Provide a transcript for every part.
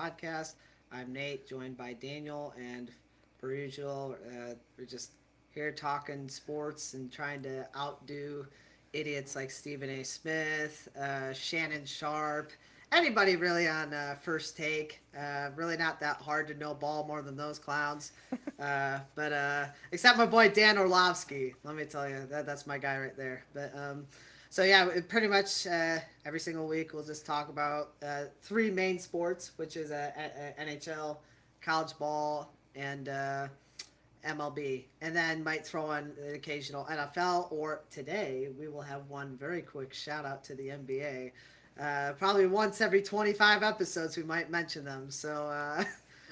podcast. I'm Nate, joined by Daniel, and per usual, we're just here talking sports and trying to outdo idiots like Stephen A. Smith, Shannon Sharp, anybody really on First Take. Really not that hard to know ball more than those clowns. But except my boy Dan Orlovsky, let me tell you, that's my guy right there. So yeah, pretty much every single week we'll just talk about three main sports, which is NHL, college ball, and MLB, and then might throw in an occasional NFL. Or today we will have one very quick shout out to the NBA. Probably once every 25 episodes we might mention them. So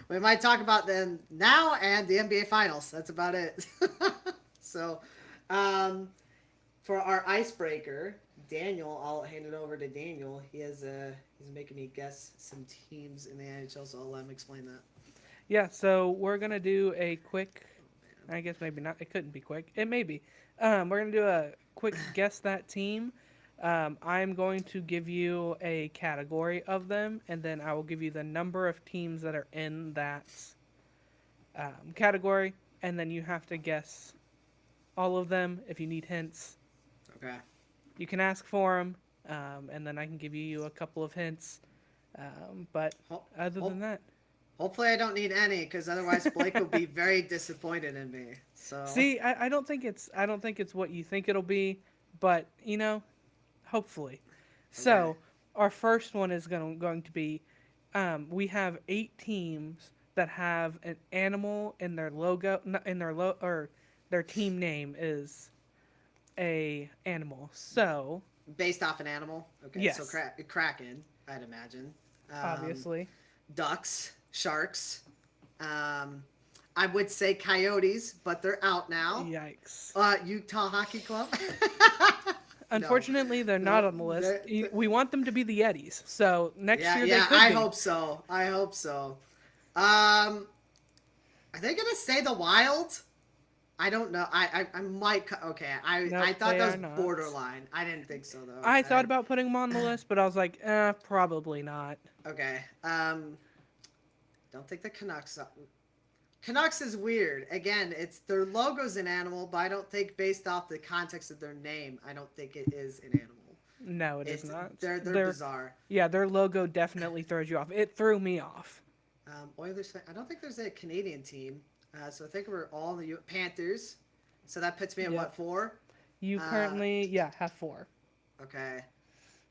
we might talk about them now and the NBA Finals. That's about it. so. Um, for our icebreaker, Daniel, I'll hand it over to Daniel. He's making me guess some teams in the NHL, so I'll let him explain that. Yeah, so we're gonna do a quick. I guess maybe not. It couldn't be quick. It may be. We're gonna do a quick guess that team. I'm going to give you a category of them, and then I will give you the number of teams that are in that category, and then you have to guess all of them. If you need hints, Okay. you can ask for them, and then I can give you a couple of hints. But Ho- other ho- than that, Hopefully, I don't need any, because otherwise Blake will be very disappointed in me. So, see, I don't think it's what you think it'll be, but hopefully. okay. So our first one is going to be, we have 8 teams that have an animal in their logo, in their or their team name is a animal. So Based off an animal. Okay, so yes, Kraken, I'd imagine. Um, obviously. Ducks, Sharks. Um, I would say Coyotes, but they're out now. Yikes. Utah Hockey Club. no, Unfortunately, they're not no, on the list. they're, We want them to be the Yetis, so next yeah, year they yeah. could I be. hope so. I hope so. Um, are they gonna say the Wild? I don't know. I might. Okay. I Nope, thought they that are was not. borderline. I didn't think so though. I thought about putting them on the list, but I was like, probably not. Okay. Don't think the Canucks. Canucks is weird. Again, it's their logo's an animal, but I don't think based off the context of their name, I don't think it is an animal. No, it is It's not. they're bizarre. Yeah, their logo definitely throws you off. It threw me off. Oilers. I don't think there's a Canadian team, so I think we're all in the Panthers. So that puts me at what, Yep. four? You Uh, currently, yeah, have 4. okay.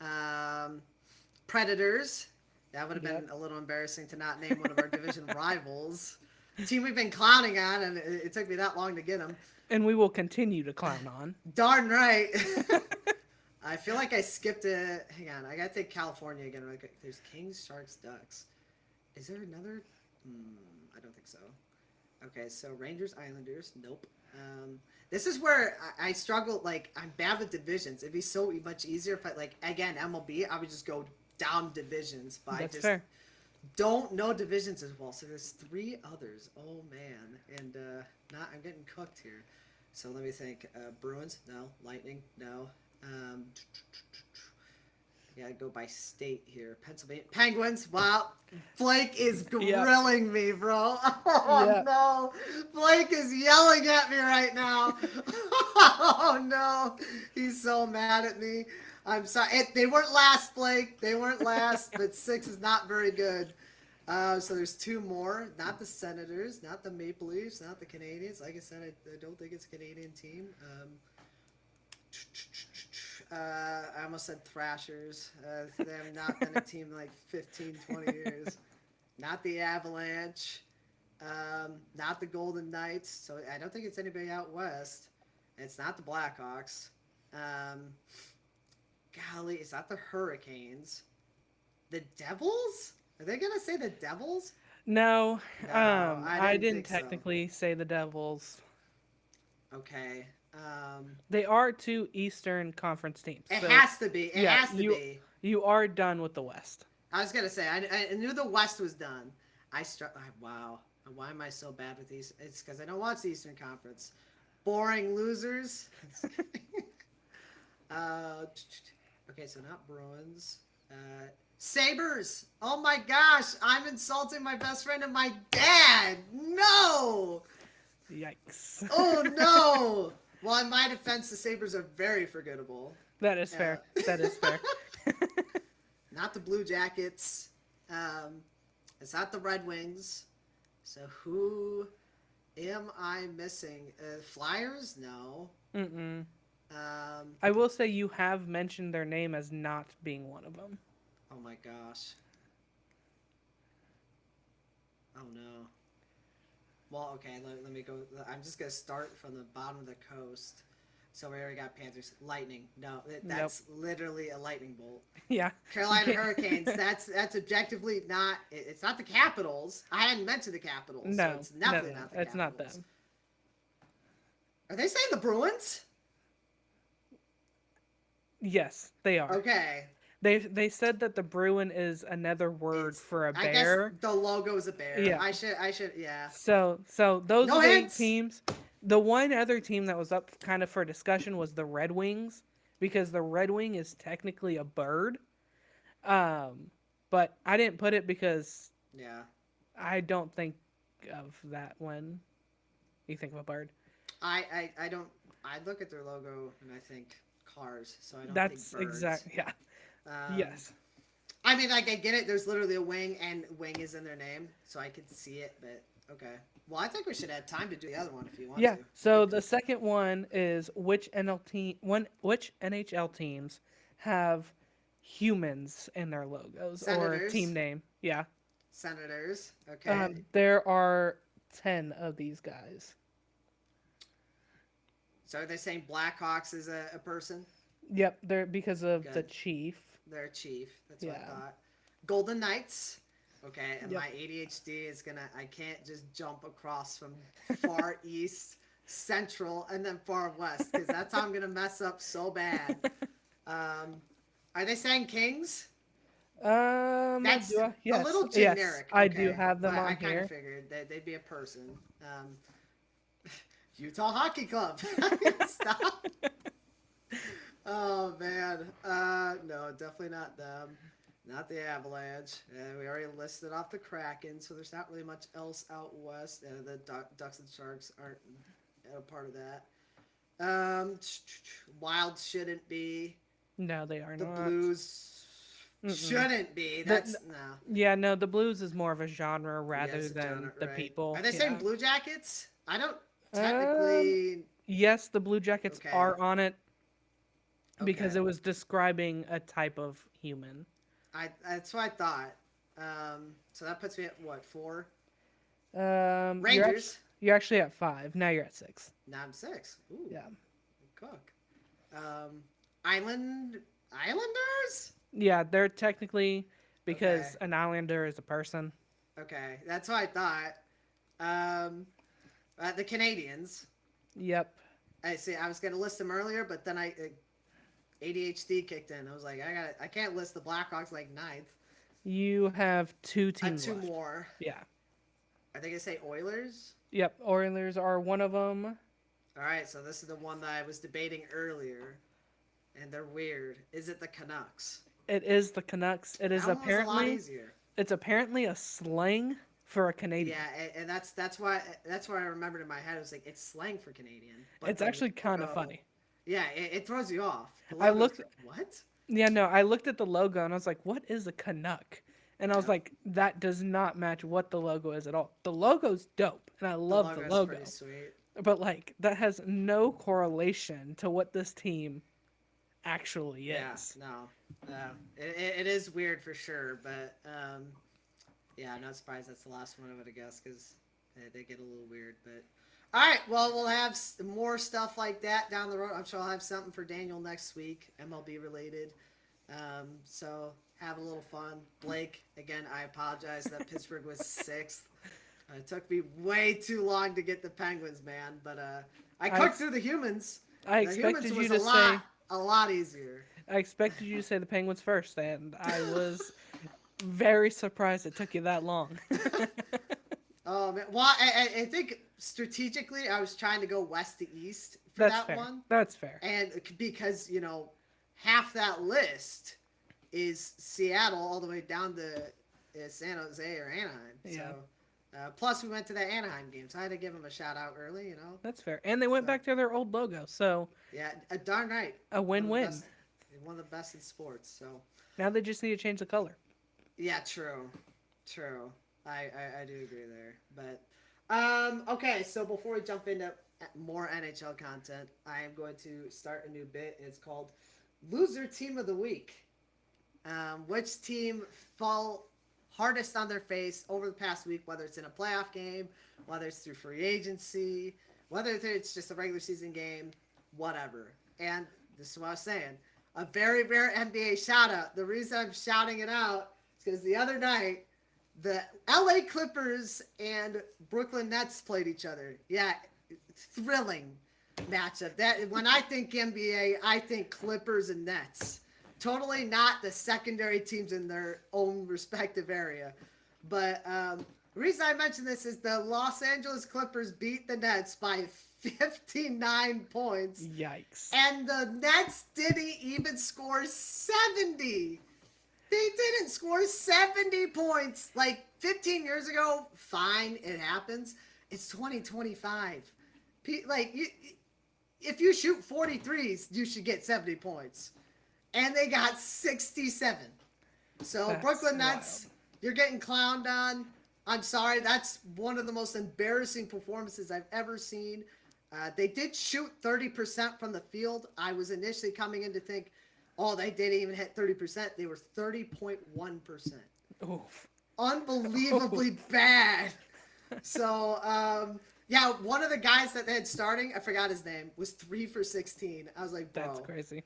Um, Predators. That would have Yep. been a little embarrassing to not name one of our division rivals. Team we've been clowning on, and it took me that long to get them. And we will continue to clown on. Darn right. I feel like I skipped a. Hang on, I gotta take California again. There's Kings, Sharks, Ducks. Is there another? I don't think so. Okay, so Rangers, Islanders. Nope. This is where I struggle. Like, I'm bad with divisions. It'd be so much easier if I, like, again, MLB, I would just go down divisions, but I That's just fair. don't know divisions as well. So there's three others. Oh man, and not I'm getting cooked here. So let me think. Bruins, no. Lightning, no. Um, yeah, go by state here. Pennsylvania Penguins. Wow, Blake is Yep. grilling me, bro. Oh Yep. no, Blake is yelling at me right now. Oh no, he's so mad at me. I'm sorry. They weren't last, Blake. They weren't last, but six is not very good. So there's two more. Not the Senators, not the Maple Leafs, not the Canadians. Like I said, I don't think it's a Canadian team. I almost said Thrashers. They have not been a team in like 15, 20 years. Not the Avalanche. Not the Golden Knights. So I don't think it's anybody out west. It's not the Blackhawks. Um, Golly, is that the Hurricanes? The Devils? Are they gonna say the Devils? No, No, I I didn't didn't think so. technically say the Devils. Okay. They are 2 Eastern Conference teams. It So has to be. It yeah, has to be. you are done with the West. I was gonna say. I knew the West was done. Wow. Why am I so bad with these? It's because I don't watch the Eastern Conference. Boring losers. uh, okay, so not Bruins. Sabres. Oh my gosh, I'm insulting my best friend and my dad. No. Yikes. Oh no. Well, in my defense, the Sabres are very forgettable. That is fair. That is fair. Not the Blue Jackets. Um, it's not the Red Wings. So who am I missing? Flyers? No. Mm-mm. Um, I will say you have mentioned their name as not being one of them. oh my gosh. Oh no. Well, okay, let me go. I'm just going to start from the bottom of the coast. So we already got Panthers. Lightning. No, Nope. that's literally a lightning bolt. Yeah. Carolina Hurricanes. That's objectively not. It's not the Capitals. I hadn't mentioned the Capitals, so No. it's No, definitely no. not the It's not Capitals. them. Are they saying the Bruins? Yes, they are. Okay, They said that the Bruin is another word it's. for a I guess bear. the logo is a bear. Yeah. I should. Yeah. So those No are the 8 hints. teams. The one other team that was up kind of for discussion was the Red Wings because the Red Wing is technically a bird. Um, but I didn't put it because Yeah. I don't think of that when you think of a bird. I don't. I look at their logo and I think cars, so I don't think That's birds. exact. Yeah. Um, Yes. I mean, like I get it. There's literally a wing, and wing is in their name, so I could see it. But okay. Well, I think we should have time to do the other one if you want Yeah. to. So the second one is which NHL teams have humans in their logos or team Senators. name? Yeah. Senators. Okay. There are 10 of these guys. So are they saying Blackhawks is a person? Yep, they're because of the Good. chief. They're a chief. That's what I Yeah. thought. Golden Knights. Okay, and Yep. my ADHD is gonna. I can't just jump across from far east, central, and then far west because that's how I'm gonna mess up so bad. Are they saying Kings? That's a Yes, little yes, generic. I do Okay, have them but I on kind of here. figured that they'd be a person. Utah Hockey Club. Stop. Oh man. No, definitely not them. Not the Avalanche. We already listed off the Kraken, so there's not really much else out west. The Ducks and Sharks aren't a part of that. Wild shouldn't be. No, they are The not. Blues Mm-mm. shouldn't be. The, That's no. yeah, no, the blues is more of a genre rather Yes, than John, the right. people. Are they saying Yeah. Blue Jackets? I don't Um, technically. yes, the Blue Jackets Okay. are on it because Okay. it was describing a type of human. That's what I thought. So that puts me at what, 4? You're Rangers. you're actually at 5. Now you're at 6. Now I'm 6. Ooh, Yeah. cook. Um, Islanders. Yeah, they're technically Okay. because an islander is a person. Okay, that's what I thought. The Canadians. Yep. I see. I was gonna list them earlier, but then ADHD kicked in. I was like, I can't list the Blackhawks like ninth. You have 2 teams 2 left. more. Yeah. Are they gonna say Oilers? Yep. Oilers are one of them. All right, so this is the one that I was debating earlier, and they're weird. Is it the Canucks? It is the Canucks. It is That one was a lot apparently easier. it's apparently a slang for a Canadian. Yeah, and that's why I remembered in my head. It was like it's slang for Canadian. But It's actually kind of funny. Yeah, it throws you off. The I logo's looked what? Yeah, no, I looked at the logo and I was like, "What is a Canuck?" And I was Yeah. like, "That does not match what the logo is at all." The logo's dope, and I love the logo's logo. pretty sweet. But like that has no correlation to what this team actually is. Yeah, no, it is weird for sure, but yeah, I'm not surprised that's the last one I would have guessed because they get a little weird. But all right, well, we'll have more stuff like that down the road. I'm sure I'll have something for Daniel next week, MLB related. So have a little fun. Blake, again, I apologize that Pittsburgh was 6th. It took me way too long to get the Penguins, man, but I cooked through the humans. I The expected humans you was to say a lot easier. I expected you to say the Penguins first, and I was very surprised it took you that long. Oh man, well, I think strategically I was trying to go west to east for That's that fair. one, That's fair. and because half that list is Seattle all the way down to San Jose or Anaheim. So, Yeah, plus we went to that Anaheim game, so I had to give them a shout out early, you know. that's fair. And they went So back to their old logo, so yeah, darn right, a one of the win-win. best, one of the best in sports. So Now they just need to change the color. yeah, true, true. I do agree there, but okay. So before we jump into more NHL content, I am going to start a new bit. It's called Loser Team of the Week. Which team fall hardest on their face over the past week, whether it's in a playoff game, whether it's through free agency, whether it's just a regular season game, whatever. And this is what I was saying. A very rare NBA shout out. The reason I'm shouting it out is because the other night, the LA Clippers and Brooklyn Nets played each other. Yeah, thrilling matchup. That when I think NBA, I think Clippers and Nets. Totally not the secondary teams in their own respective area. But the reason I mention this is the Los Angeles Clippers beat the Nets by 59 points. Yikes. And the Nets didn't even score 70. They didn't score 70 points. Like 15 years ago, fine, it happens. It's 2025. Like, if you shoot 43s, you should get 70 points. And they got 67. So That's Brooklyn Nets, wild. you're getting clowned on. I'm sorry. That's one of the most embarrassing performances I've ever seen. They did shoot 30% from the field. I was initially coming in to think, oh, they didn't even hit 30%. They were 30.1%. Oof. Unbelievably bad. So, yeah, one of the guys that they had starting, I forgot his name, was 3 for 16. I was like, bro. That's crazy.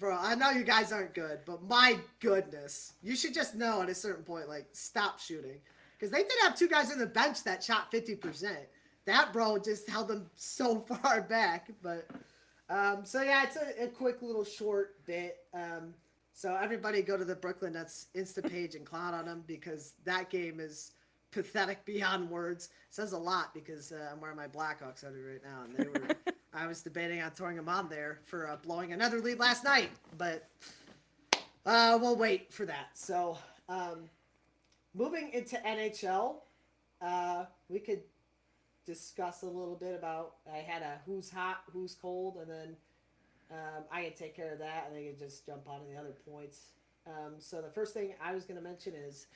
Bro, I know you guys aren't good, but my goodness. You should just know at a certain point, like, stop shooting. Because they did have two guys on the bench that shot 50%. That bro just held them so far back. But, so yeah, it's a quick little short bit. So everybody go to the Brooklyn Nets Insta page and clown on them because that game is pathetic beyond words. It says a lot because I'm wearing my Blackhawks hoodie right now, and they were. I was debating on throwing them on there for blowing another lead last night, but we'll wait for that. So, moving into NHL, we could discuss a little bit about. I had a who's hot, who's cold, and then I can take care of that, and then you can just jump on to the other points. So the first thing I was going to mention is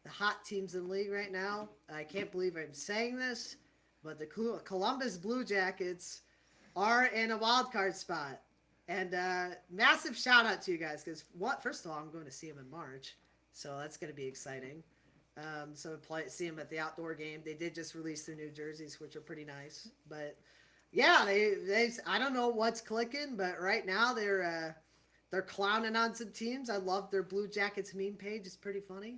the hot teams in the league right now. I can't believe I'm saying this, but the Columbus Blue Jackets are in a wild card spot. And massive shout out to you guys because first of all, I'm going to see them in March, so that's going to be exciting. So see them at the outdoor game. They did just release their new jerseys, which are pretty nice. But yeah, they I don't know what's clicking, but right now they're clowning on some teams. I love their Blue Jackets meme page; it's pretty funny.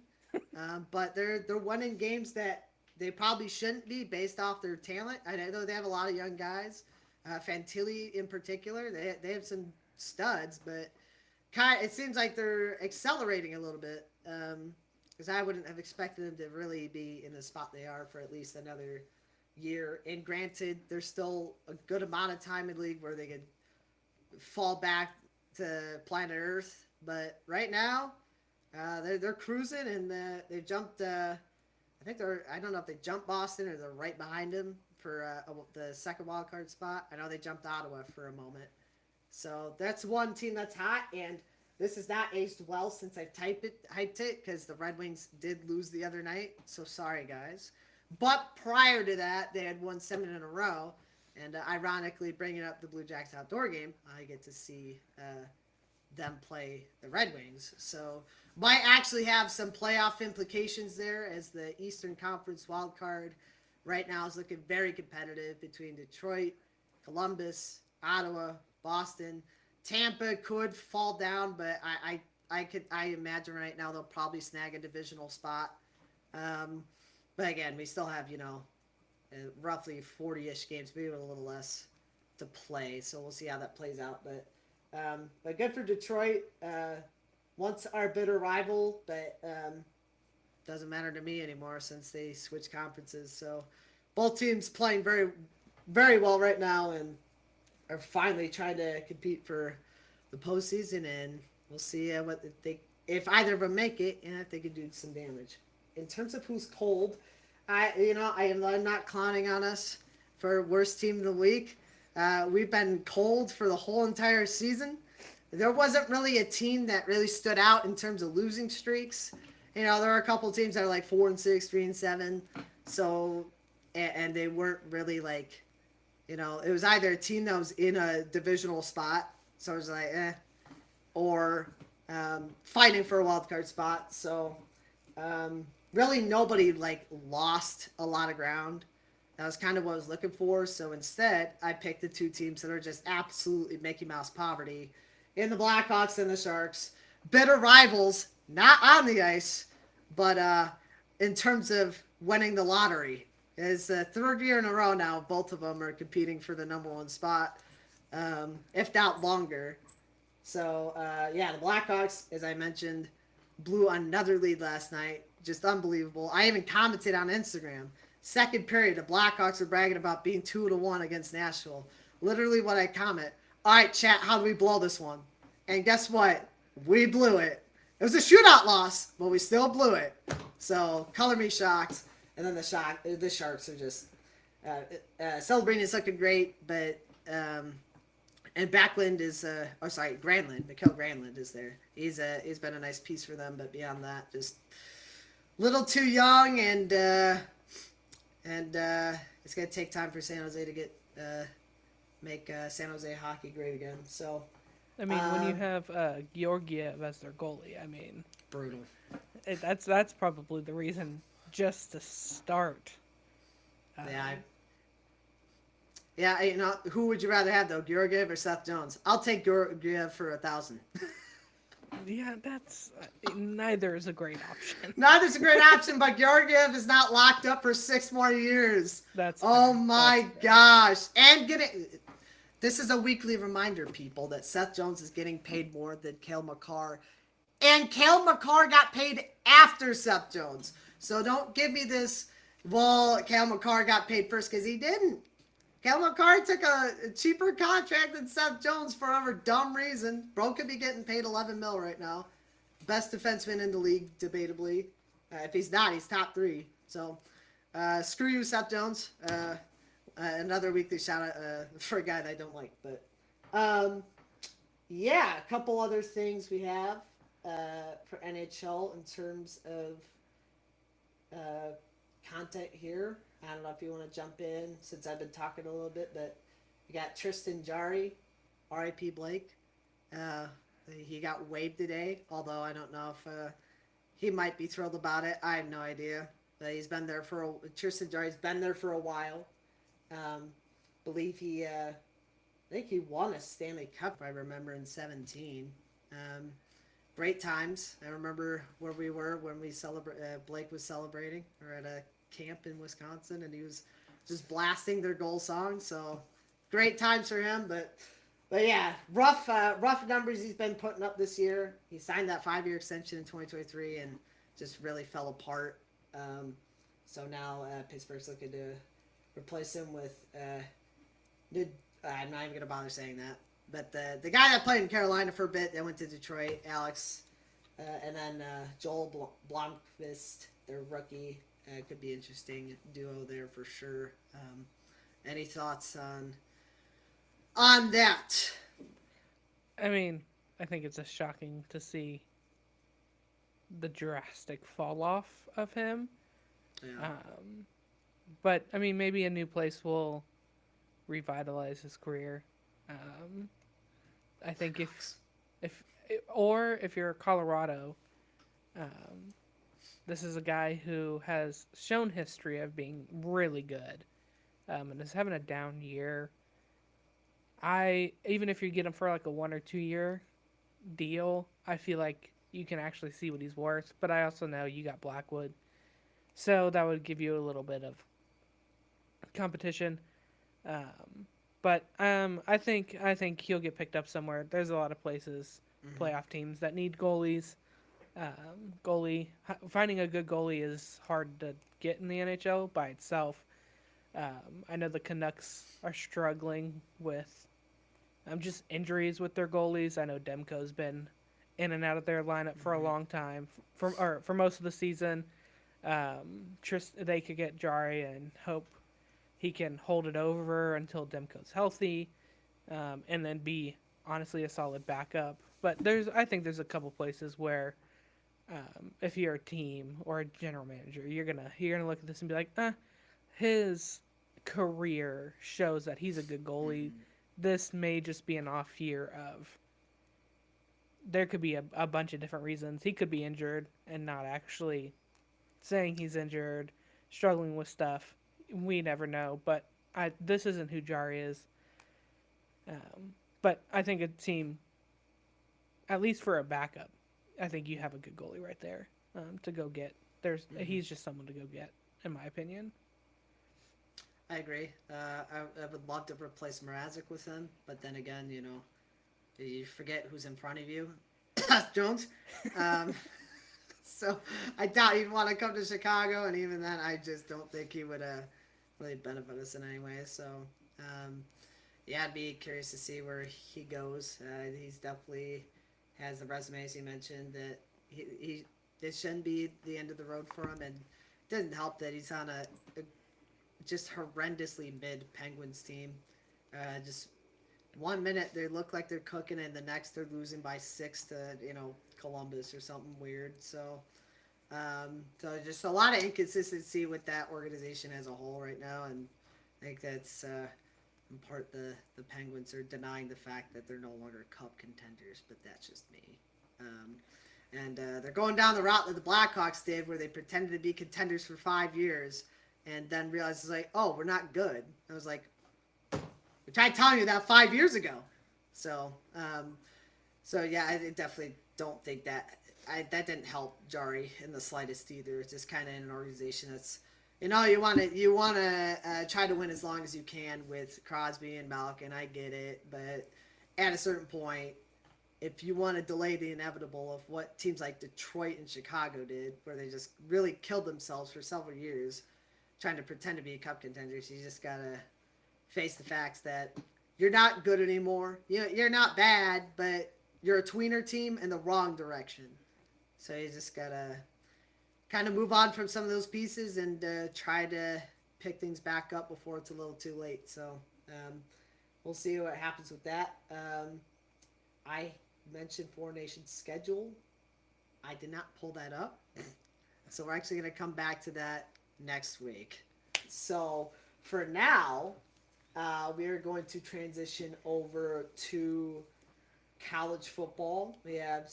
But they're winning games that they probably shouldn't be based off their talent. I know they have a lot of young guys. Fantilli in particular, they have some studs, but it seems like they're accelerating a little bit because I wouldn't have expected them to really be in the spot they are for at least another year. And granted, there's still a good amount of time in the league where they could fall back to planet Earth, but right now they're cruising and they jumped. I think I don't know if they jumped Boston or they're right behind them for the second wild card spot. I know they jumped Ottawa for a moment. So that's one team that's hot, and this is not aged well since I hyped it because the Red Wings did lose the other night. So sorry, guys. But prior to that, they had won 7 in a row, and ironically, bringing up the Blue Jackets outdoor game, I get to see them play the Red Wings. So might actually have some playoff implications there as the Eastern Conference wild card right now is looking very competitive between Detroit, Columbus, Ottawa, Boston. Tampa could fall down, but I imagine right now they'll probably snag a divisional spot. But again, we still have roughly 40-ish games, maybe a little less to play. So we'll see how that plays out. But good for Detroit. Once our bitter rival, but doesn't matter to me anymore since they switched conferences. So both teams playing very, very well right now and are finally trying to compete for the postseason. And we'll see what they if either of them make it, and if they could do some damage. In terms of who's cold, I'm not clowning on us for worst team of the week. We've been cold for the whole entire season. There wasn't really a team that really stood out in terms of losing streaks. There are a couple teams that are like 4-6, 3-7. So, and they weren't really like, it was either a team that was in a divisional spot, so it was like, or fighting for a wild card spot. So, really nobody like lost a lot of ground. That was kind of what I was looking for. So instead, I picked the two teams that are just absolutely Mickey Mouse poverty in the Blackhawks and the Sharks. Bitter rivals, not on the ice, but in terms of winning the lottery. It's the third year in a row now. Both of them are competing for the number one spot, if not longer. So, the Blackhawks, as I mentioned, blew another lead last night. Just unbelievable. I even commented on Instagram. Second period, the Blackhawks are bragging about being 2-1 against Nashville. Literally what I comment. All right, chat, how do we blow this one? And guess what? We blew it. It was a shootout loss, but we still blew it. So, color me shocked. And then the Sharks are just celebrating is looking great, but and Backlund is Granlund, Mikael Granlund is there. He's been a nice piece for them, but beyond that, just little too young, and it's gonna take time for San Jose to get make San Jose hockey great again. So, I mean, when you have Georgiev as their goalie, I mean, brutal. That's probably the reason just to start. Yeah, who would you rather have though, Georgiev or Seth Jones? I'll take Georgiev for 1,000. Yeah, that's neither is a great option. Neither's a great option, but Georgiev is not locked up for 6 more years. That's oh fair. My that's gosh! And this is a weekly reminder, people, that Seth Jones is getting paid more than Cale Makar, and Cale Makar got paid after Seth Jones. So don't give me this. Well, Cale Makar got paid first because he didn't. Cale Makar took a cheaper contract than Seth Jones for whatever dumb reason. Bro could be getting paid $11 million right now. Best defenseman in the league, debatably. If he's not, he's top 3. So, screw you, Seth Jones. Another weekly shout out for a guy that I don't like. But, a couple other things we have for NHL in terms of content here. I don't know if you want to jump in since I've been talking a little bit, but you got Tristan Jarry, R.I.P. Blake. He got waived today, although I don't know if he might be thrilled about it. I have no idea. But Tristan Jarry's been there for a while. Believe I think he won a Stanley Cup, if I remember, in 2017. Great times. I remember where we were when Blake was celebrating. We were at a camp in Wisconsin, and he was just blasting their goal song. So great times for him, but yeah, rough numbers he's been putting up this year. He signed that 5-year extension in 2023 and just really fell apart. So now Pittsburgh's looking to replace him with I'm not even gonna bother saying that, but the guy that played in Carolina for a bit that went to Detroit, Alex, and then Joel Blomqvist, their rookie. Could be interesting duo there for sure. Any thoughts on that? I mean, I think it's just shocking to see the drastic fall off of him. Yeah. But I mean, maybe a new place will revitalize his career. I think if you're Colorado, this is a guy who has shown history of being really good, and is having a down year. Even if you get him for like a 1 or 2 year deal, I feel like you can actually see what he's worth. But I also know you got Blackwood, so that would give you a little bit of competition. But I think he'll get picked up somewhere. There's a lot of places, playoff teams that need goalies. Finding a good goalie is hard to get in the NHL by itself. I know the Canucks are struggling with just injuries with their goalies. I know Demko's been in and out of their lineup for a Mm-hmm. long time, for most of the season. They could get Jari and hope he can hold it over until Demko's healthy, and then be honestly a solid backup. But I think there's a couple places where if you're a team or a general manager, you're gonna look at this and be like, his career shows that he's a good goalie. Mm-hmm. This may just be an off year of. There could be a bunch of different reasons. He could be injured and not actually saying he's injured, struggling with stuff. We never know. But this isn't who Jari is. But I think a team, at least for a backup, I think you have a good goalie right there to go get. Mm-hmm. He's just someone to go get, in my opinion. I agree. I would love to replace Mrazek with him, but then again, you forget who's in front of you. Jones. Um, so I doubt he'd want to come to Chicago, and even then, I just don't think he would really benefit us in any way. So, um, yeah, I'd be curious to see where he goes. He's definitely has the resume, as you mentioned, that he this shouldn't be the end of the road for him, and it doesn't help that he's on a just horrendously mid Penguins team. Just 1 minute they look like they're cooking, and the next they're losing by 6 to Columbus or something weird. So just a lot of inconsistency with that organization as a whole right now, and I think that's in part the Penguins are denying the fact that they're no longer Cup contenders, but that's just me. Um, and they're going down the route that the Blackhawks did, where they pretended to be contenders for 5 years, and then realized it's like, oh, we're not good. I was like, we tried telling you that 5 years ago. So, so yeah, I definitely don't think that didn't help Jari in the slightest either. It's just kind of an organization that's, you want to try to win as long as you can with Crosby and Malkin. I get it, but at a certain point, if you want to delay the inevitable of what teams like Detroit and Chicago did, where they just really killed themselves for several years trying to pretend to be cup contenders, you just gotta face the facts that you're not good anymore. You're not bad, but you're a tweener team in the wrong direction. So you just gotta kind of move on from some of those pieces and try to pick things back up before it's a little too late. So we'll see what happens with that. I mentioned Four Nations schedule. I did not pull that up. So we're actually going to come back to that next week. So for now, we are going to transition over to college football. We have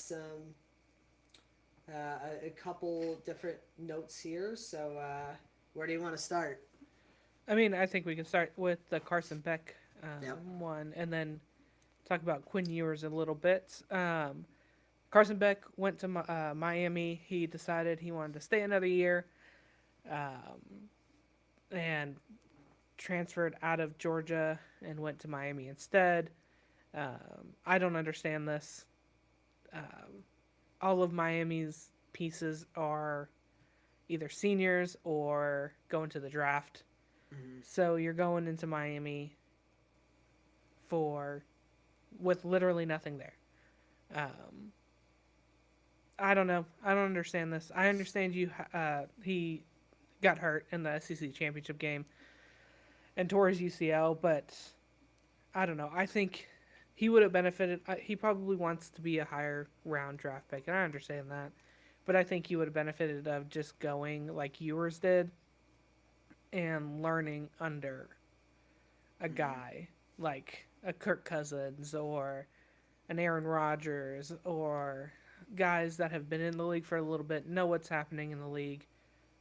a couple different notes here. So where do you want to start? I mean, I think we can start with the Carson Beck Yep. one, and then talk about Quinn Ewers a little bit. Carson Beck went to Miami. He decided he wanted to stay another year, and transferred out of Georgia and went to Miami instead. I don't understand this. All of Miami's pieces are either seniors or going to the draft. Mm-hmm. So you're going into Miami for with literally nothing there. Um, I don't know. I don't understand this. I understand you. He got hurt in the SEC championship game and tore his UCL, but I don't know. I think he would have benefited. He probably wants to be a higher round draft pick, and I understand that. But I think he would have benefited of just going like Ewers did and learning under a Mm-hmm. guy like a Kirk Cousins or an Aaron Rodgers or guys that have been in the league for a little bit, know what's happening in the league,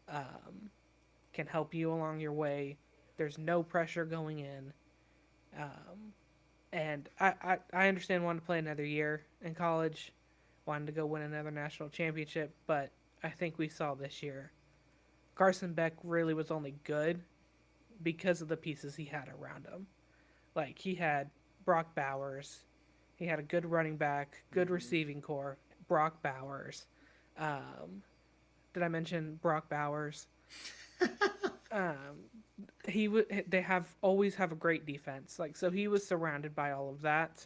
um, can help you along your way. There's no pressure going in. Um, and I understand wanting to play another year in college, wanting to go win another national championship, but I think we saw this year Carson Beck really was only good because of the pieces he had around him. Like he had Brock Bowers, he had a good running back, good Mm-hmm. receiving core. Brock Bowers. Um, did I mention Brock Bowers? Um, he would. They have always have a great defense. Like so, he was surrounded by all of that,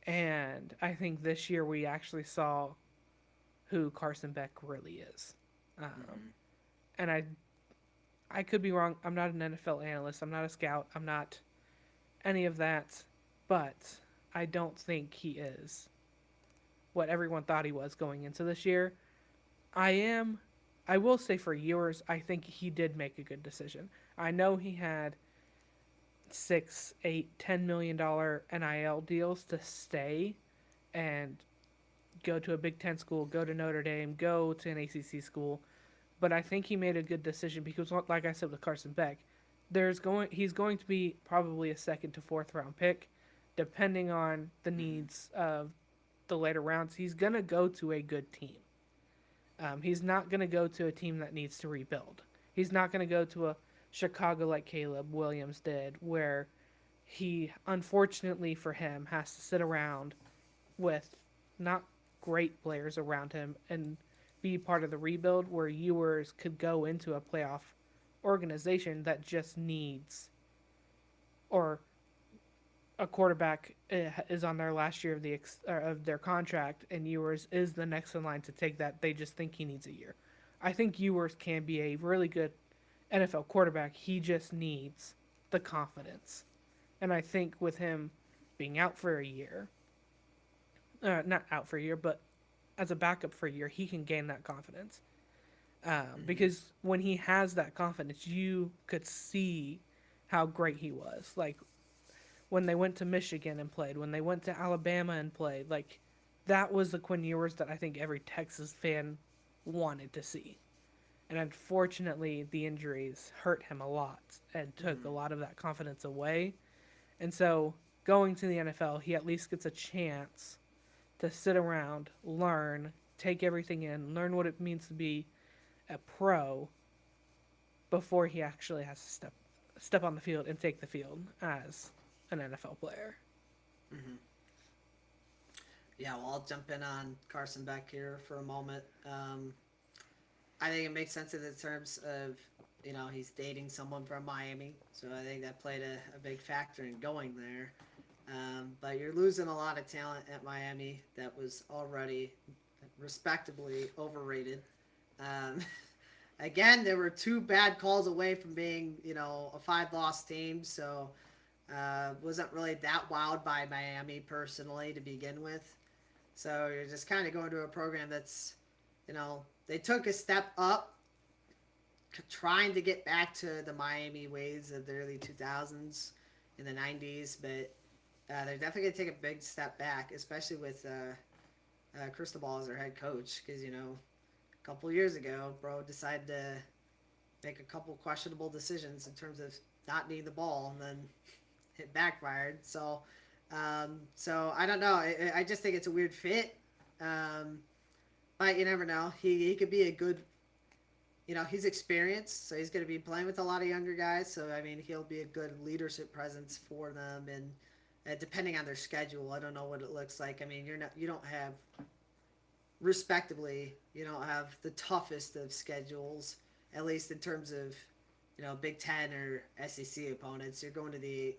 And I think this year we actually saw who Carson Beck really is. Mm-hmm. And I could be wrong. I'm not an NFL analyst. I'm not a scout. I'm not any of that. But I don't think he is what everyone thought he was going into this year. I am. I will say for years, I think he did make a good decision. I know he had 6, 8, $10 million NIL deals to stay and go to a Big Ten school, go to Notre Dame, go to an ACC school. But I think he made a good decision because, like I said with Carson Beck, he's going to be probably a second to fourth round pick, depending on the Mm-hmm. needs of the later rounds. He's gonna go to a good team. He's not gonna go to a team that needs to rebuild. He's not gonna go to a Chicago like Caleb Williams did, where he unfortunately for him has to sit around with not great players around him and be part of the rebuild where Ewers could go into a playoff organization that just needs or a quarterback is on their last year of of their contract and Ewers is the next in line to take that. They just think he needs a year. I think Ewers can be a really good NFL quarterback. He just needs the confidence. And I think with him being out for a year, not out for a year, but as a backup for a year, he can gain that confidence. Mm-hmm. Because when he has that confidence, you could see how great he was. Like when they went to Michigan and played, when they went to Alabama and played, like that was the Quinn Ewers that I think every Texas fan wanted to see. And unfortunately, the injuries hurt him a lot and took a Mm-hmm. lot of that confidence away. And so going to the NFL, he at least gets a chance to sit around, learn, take everything in, learn what it means to be a pro before he actually has to step on the field and take the field as an NFL player. Mm-hmm. Yeah, well, I'll jump in on Carson Beck here for a moment. I think it makes sense in the terms of, he's dating someone from Miami, so I think that played a big factor in going there. But you're losing a lot of talent at Miami that was already respectably overrated. Um, Again, there were two bad calls away from being, a five-loss team, so wasn't really that wowed by Miami personally to begin with. So you're just kind of going to a program that's, they took a step up, trying to get back to the Miami ways of the early 2000s in the 90s, but they're definitely going to take a big step back, especially with Cristobal as their head coach, because, a couple years ago, bro decided to make a couple questionable decisions in terms of not needing the ball, and then it backfired. So I don't know. I just think it's a weird fit. Um, but you never know. He could be a good. He's experienced, so he's going to be playing with a lot of younger guys. So I mean, he'll be a good leadership presence for them, and depending on their schedule, I don't know what it looks like. I mean, you don't have respectively, you don't have the toughest of schedules, at least in terms of, Big Ten or SEC opponents. You're going to the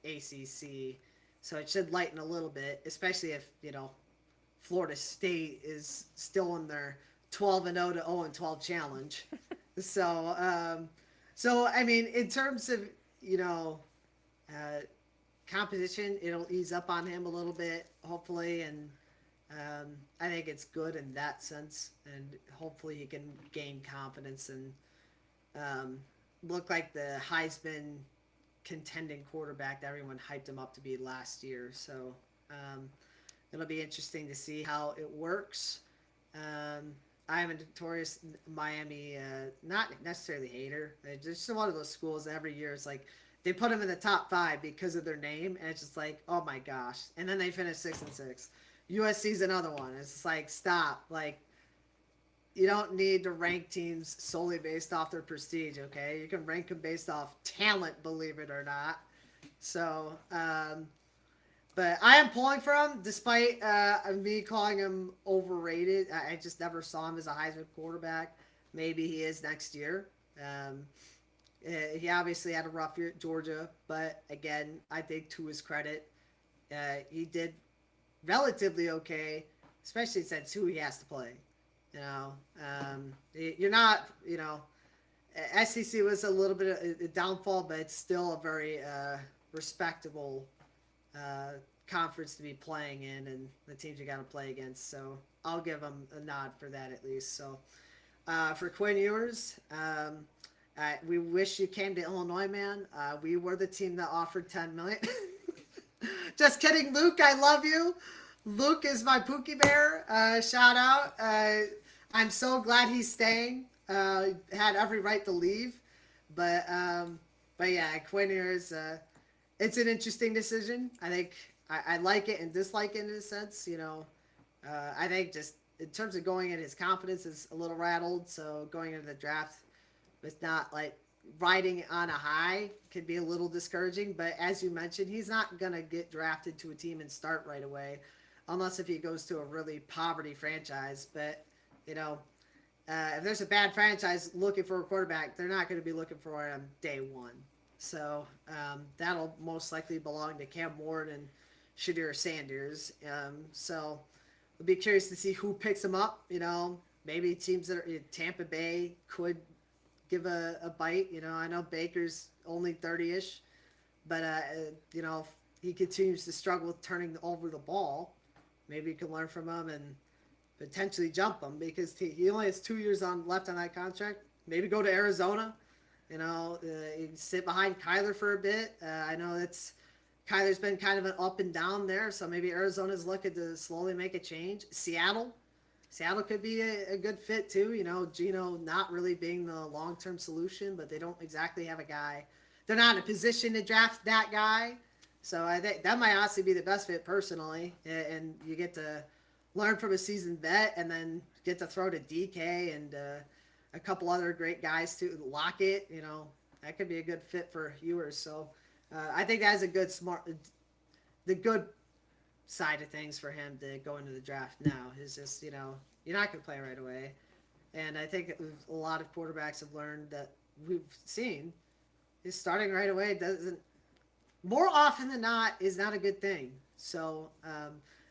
ACC, so it should lighten a little bit, especially if Florida State is still in their 12-0 to 0-12 challenge. So, so I mean, in terms of you know uh, competition, it'll ease up on him a little bit, hopefully, and I think it's good in that sense, and hopefully he can gain confidence and um, look like the Heisman contending quarterback that everyone hyped him up to be last year. So it'll be interesting to see how it works. Um, I am a notorious Miami, not necessarily hater. It's just one of those schools that every year it's like they put them in the top five because of their name, and it's just like, oh my gosh. And then they finish 6-6. USC's another one. It's just like, stop. Like, you don't need to rank teams solely based off their prestige, okay? You can rank them based off talent, believe it or not. So, but I am pulling for him, despite me calling him overrated. I just never saw him as a Heisman quarterback. Maybe he is next year. Um, he obviously had a rough year at Georgia, but again, I think to his credit, he did relatively okay, especially since who he has to play. You know, you're not, SEC was a little bit of a downfall, but it's still a very respectable uh, conference to be playing in, and the teams you got to play against. So I'll give them a nod for that at least. So for Quinn Ewers, we wish you came to Illinois, man. We were the team that offered 10 million. Just kidding, Luke. I love you. Luke is my Pookie Bear. Shout out. I'm so glad he's staying. Had every right to leave, but yeah, Quinn Ewers. It's an interesting decision. I think I like it and dislike it in a sense. I think just in terms of going in, his confidence is a little rattled. So going into the draft, it's not like riding on a high could be a little discouraging. But as you mentioned, he's not gonna get drafted to a team and start right away, unless if he goes to a really poverty franchise. But you know, if there's a bad franchise looking for a quarterback, they're not going to be looking for him day one. So that'll most likely belong to Cam Ward and Shadir Sanders. So I'll be curious to see who picks him up. Maybe teams that are in Tampa Bay could give a bite. I know Baker's only 30-ish, but if he continues to struggle with turning over the ball, maybe you can learn from him and potentially jump him because he only has 2 years left on that contract. Maybe go to Arizona. Sit behind Kyler for a bit. I know Kyler's been kind of an up and down there, so maybe Arizona's looking to slowly make a change. Seattle could be a good fit too. Geno not really being the long-term solution, but they don't exactly have a guy. They're not in a position to draft that guy, so I think that might honestly be the best fit personally. And you get to learn from a seasoned vet, and then get to throw to DK and a couple other great guys too. Lockett, that could be a good fit for Ewers. So I think that's the good side of things for him to go into the draft now is just, you're not going to play right away. And I think a lot of quarterbacks have learned that we've seen is starting right away more often than not is not a good thing. So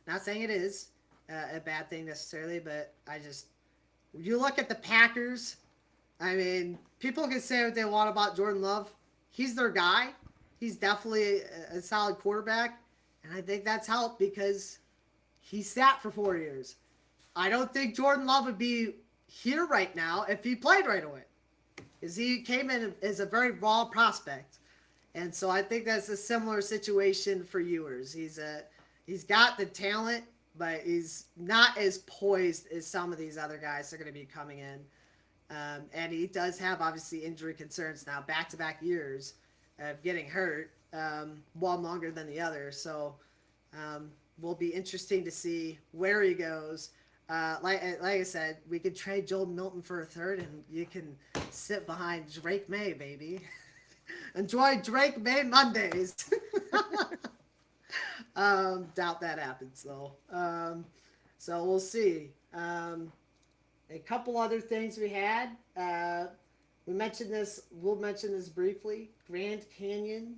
not saying it is a bad thing necessarily, but you look at the Packers. I mean, people can say what they want about Jordan Love. He's their guy. He's definitely a solid quarterback, and I think that's helped because he sat for 4 years. I don't think Jordan Love would be here right now if he played right away, because he came in as a very raw prospect, and so I think that's a similar situation for Ewers. He's got the talent, but he's not as poised as some of these other guys that are going to be coming in. And he does have, obviously, injury concerns now, back-to-back years of getting hurt, one longer than the other. So will be interesting to see where he goes. Like I said, we could trade Joel Milton for a third, and you can sit behind Drake May, baby. Enjoy Drake May Mondays. Doubt that happens though. So we'll see. A couple other things we had. We mentioned this. We'll mention this briefly. Grand Canyon.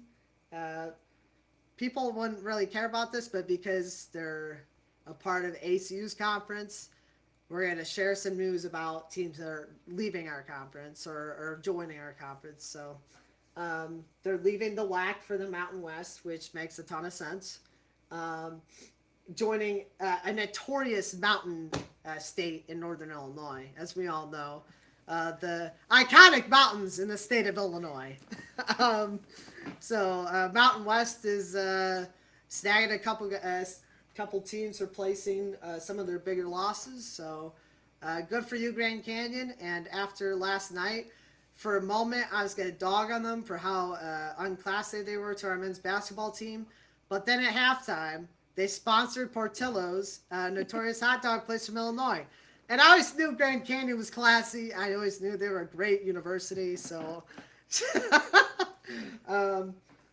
People wouldn't really care about this, but because they're a part of ACU's conference, we're going to share some news about teams that are leaving our conference or joining our conference. So they're leaving the WAC for the Mountain West, which makes a ton of sense. Joining a notorious mountain state in northern Illinois, as we all know, the iconic mountains in the state of Illinois. So Mountain West is snagging a couple teams replacing some of their bigger losses. So good for you, Grand Canyon. And after last night, for a moment, I was going to dog on them for how unclassy they were to our men's basketball team. But then at halftime, they sponsored Portillo's, notorious hot dog place from Illinois. And I always knew Grand Canyon was classy. I always knew they were a great university. So,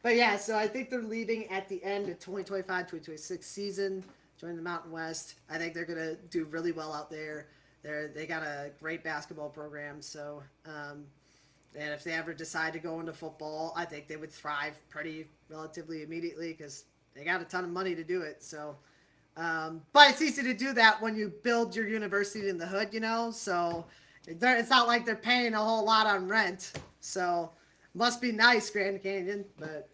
but yeah, so I think they're leaving at the end of 2025-2026 season, joining the Mountain West. I think they're going to do really well out there. They got a great basketball program. So, and if they ever decide to go into football, I think they would thrive pretty relatively immediately because they got a ton of money to do it. So But it's easy to do that when you build your university in the hood, So it's not like they're paying a whole lot on rent. So must be nice, Grand Canyon. But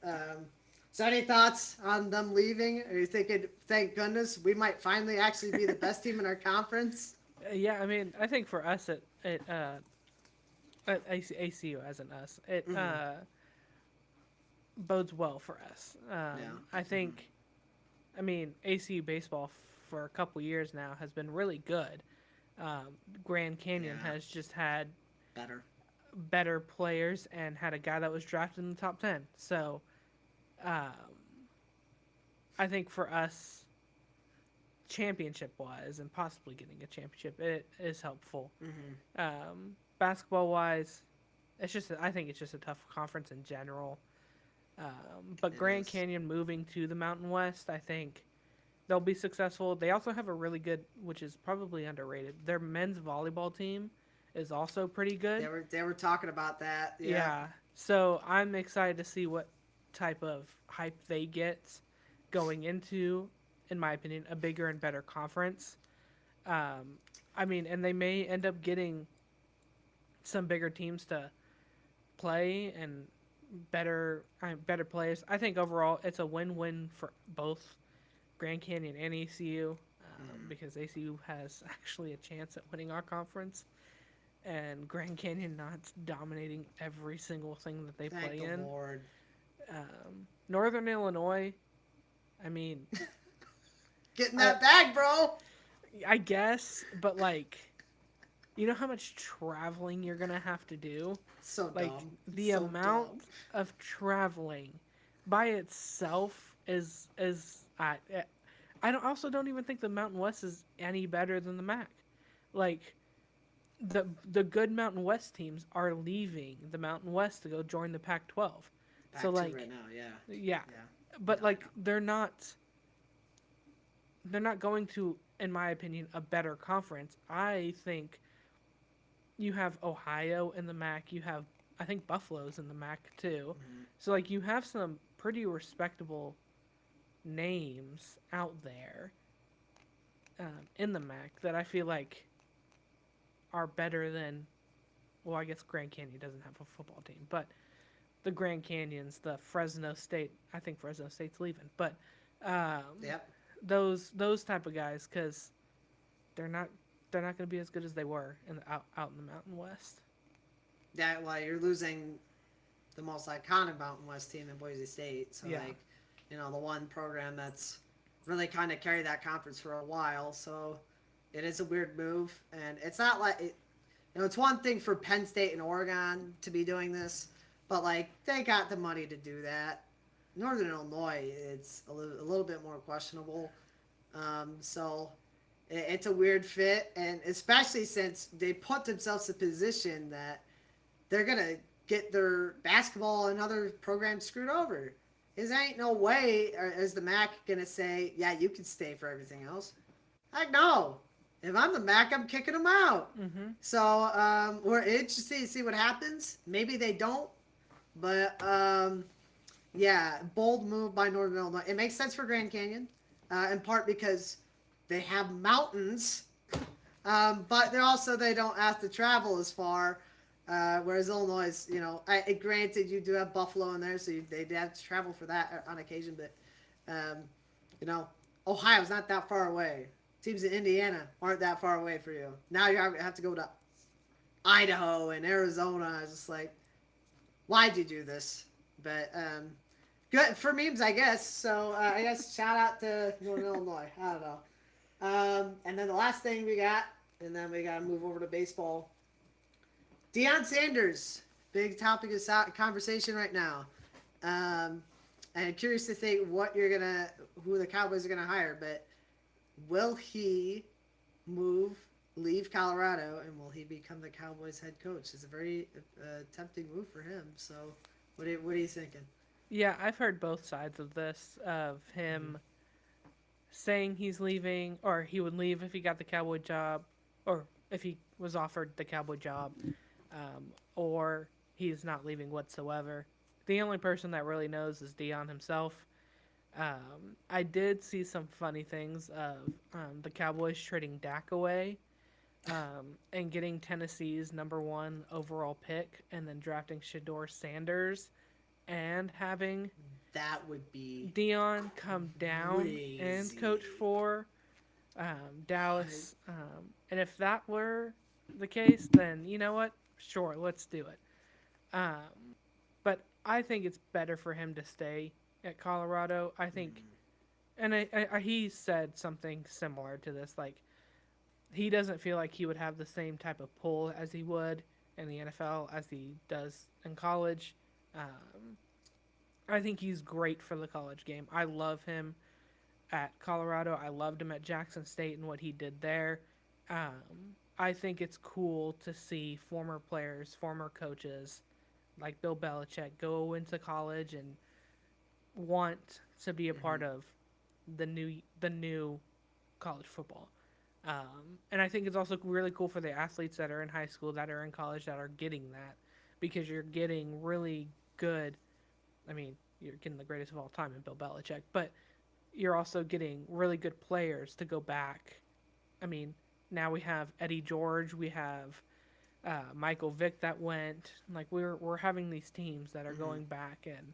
so any thoughts on them leaving? Are you thinking, thank goodness, we might finally actually be the best team in our conference? Yeah, I mean, I think for us at ACU as in us, it Mm-hmm. bodes well for us. Yeah. I think, I mean, ACU baseball for a couple years now has been really good. Grand Canyon Yeah. has just had Better. better players and had a guy that was drafted in the top 10. So um, I think for us, championship wise and possibly getting a championship, it is helpful. Mm-hmm. Basketball wise, I think it's just a tough conference in general. But It Grand is. Canyon moving to the Mountain West, I think they'll be successful. They also have a really good, which is probably underrated. Their men's volleyball team is also pretty good. They were talking about that. Yeah. Yeah. So I'm excited to see what type of hype they get going into, in my opinion, a bigger and better conference. Um, I mean, and they may end up getting some bigger teams to play and better players. I think overall it's a win-win for both Grand Canyon and ACU Mm-hmm. because ACU has actually a chance at winning our conference, and Grand Canyon not dominating every single thing that they Thank play the in. Lord. Northern Illinois, I mean, Getting I that bag, bro. I guess, but like, you know how much traveling you're gonna have to do? So Like dumb. the So amount dumb. of traveling by itself is I don't also don't even think the Mountain West is any better than the MAC. Like the good Mountain West teams are leaving the Mountain West to go join the Pac-12. So Back to right like now. Yeah. yeah, Yeah. but No, I like know. they're not going to, in my opinion, a better conference. I think you have Ohio in the MAC. You have, I think, Buffalo's in the MAC too. Mm-hmm. So like you have some pretty respectable names out there in the MAC that I feel like are better than. Well, I guess Grand Canyon doesn't have a football team, but the Grand Canyons, the Fresno State. I think Fresno State's leaving, but um, Yep. those type of guys because they're not they're not going to be as good as they were out in the Mountain West. Yeah. Well, you're losing the most iconic Mountain West team in Boise State. So Yeah. like, the one program that's really kind of carried that conference for a while. So it is a weird move, and it's not like it's one thing for Penn State and Oregon to be doing this, but like they got the money to do that. Northern Illinois, it's a little bit more questionable. So it's a weird fit, and especially since they put themselves in a position that they're gonna get their basketball and other programs screwed over. Is ain't no way is the MAC gonna say, yeah, you can stay for everything else. Heck no. If I'm the MAC, I'm kicking them out. Mm-hmm. So we're interested to see what happens. Maybe they don't, but yeah, bold move by Northern Illinois. It makes sense for Grand Canyon, in part because they have mountains, but they don't have to travel as far. Whereas Illinois, granted you do have Buffalo in there, so they have to travel for that on occasion. But um, you know, Ohio's not that far away. Teams in Indiana aren't that far away for you. Now you have to go to Idaho and Arizona. It's just like, why'd you do this? But good for memes, I guess. So I guess shout out to Northern Illinois. I don't know. And then the last thing we got, and then we got to move over to baseball. Deion Sanders, big topic of conversation right now. I'm curious to think who the Cowboys are gonna hire, but will he leave Colorado, and will he become the Cowboys head coach? It's a very tempting move for him. So, what are you thinking? Yeah, I've heard both sides of this of him saying he's leaving or he would leave if he got the Cowboy job or if he was offered the Cowboy job or he's not leaving whatsoever. The only person that really knows is Dion himself. I did see some funny things of the Cowboys trading Dak away and getting Tennessee's number one overall pick and then drafting Shador Sanders and having That would be Dion come down and coach crazy. for What? Dallas. And if that were the case, then you know what? Sure, let's do it. But I think it's better for him to stay at Colorado. I think, and he said something similar to this. Like, he doesn't feel like he would have the same type of pull as he would in the NFL as he does in college. Um, I think he's great for the college game. I love him at Colorado. I loved him at Jackson State and what he did there. I think it's cool to see former players, former coaches like Bill Belichick go into college and want to be a part of the new college football. And I think it's also really cool for the athletes that are in high school, that are in college, that are getting that, because you're getting really good. I mean, you're getting the greatest of all time in Bill Belichick, but you're also getting really good players to go back. I mean, now we have Eddie George, we have Michael Vick that went. Like we're having these teams that are Mm-hmm. going back, and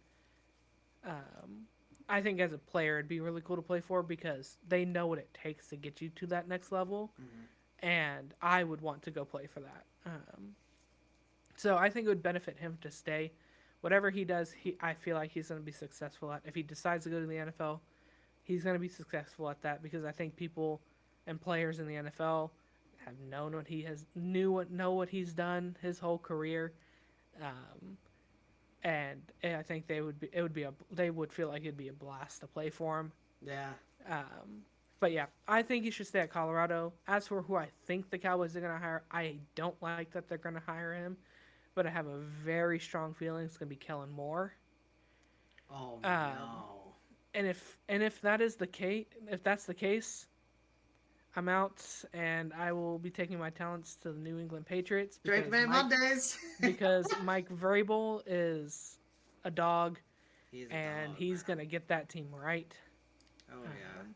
um, I think as a player it'd be really cool to play for because they know what it takes to get you to that next level, Mm-hmm. and I would want to go play for that. So I think it would benefit him to stay. Whatever he does, I feel like he's going to be successful at. If he decides to go to the NFL, he's going to be successful at that because I think people and players in the NFL have known what he has know what he's done his whole career, um, and I think they would feel like it'd be a blast to play for him. Yeah. But yeah, I think he should stay at Colorado. As for who I think the Cowboys are going to hire, I don't like that they're going to hire him, but I have a very strong feeling it's going to be Kellen Moore. Oh Um, no. and if that is the case, if that's the case, I'm out, and I will be taking my talents to the New England Patriots Drake Man Mondays. because Mike Vrabel is a dog, He's a and dog, he's man. gonna get that team right. Oh yeah. Um,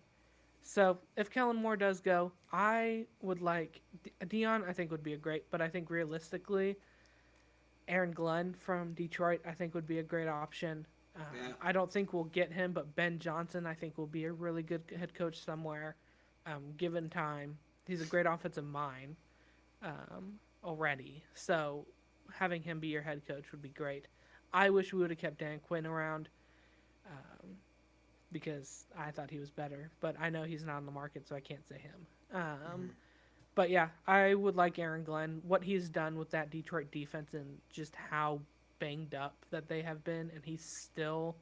so if Kellen Moore does go, I would like Dion. I think would be a great, but I think realistically, Aaron Glenn from Detroit, I think would be a great option. Yeah. I don't think we'll get him, but Ben Johnson, I think will be a really good head coach somewhere, given time. He's a great offensive mind already, so having him be your head coach would be great. I wish we would have kept Dan Quinn around because I thought he was better, but I know he's not on the market, so I can't say him. Mm-hmm. But yeah, I would like Aaron Glenn. What he's done with that Detroit defense and just how banged up that they have been, and he's still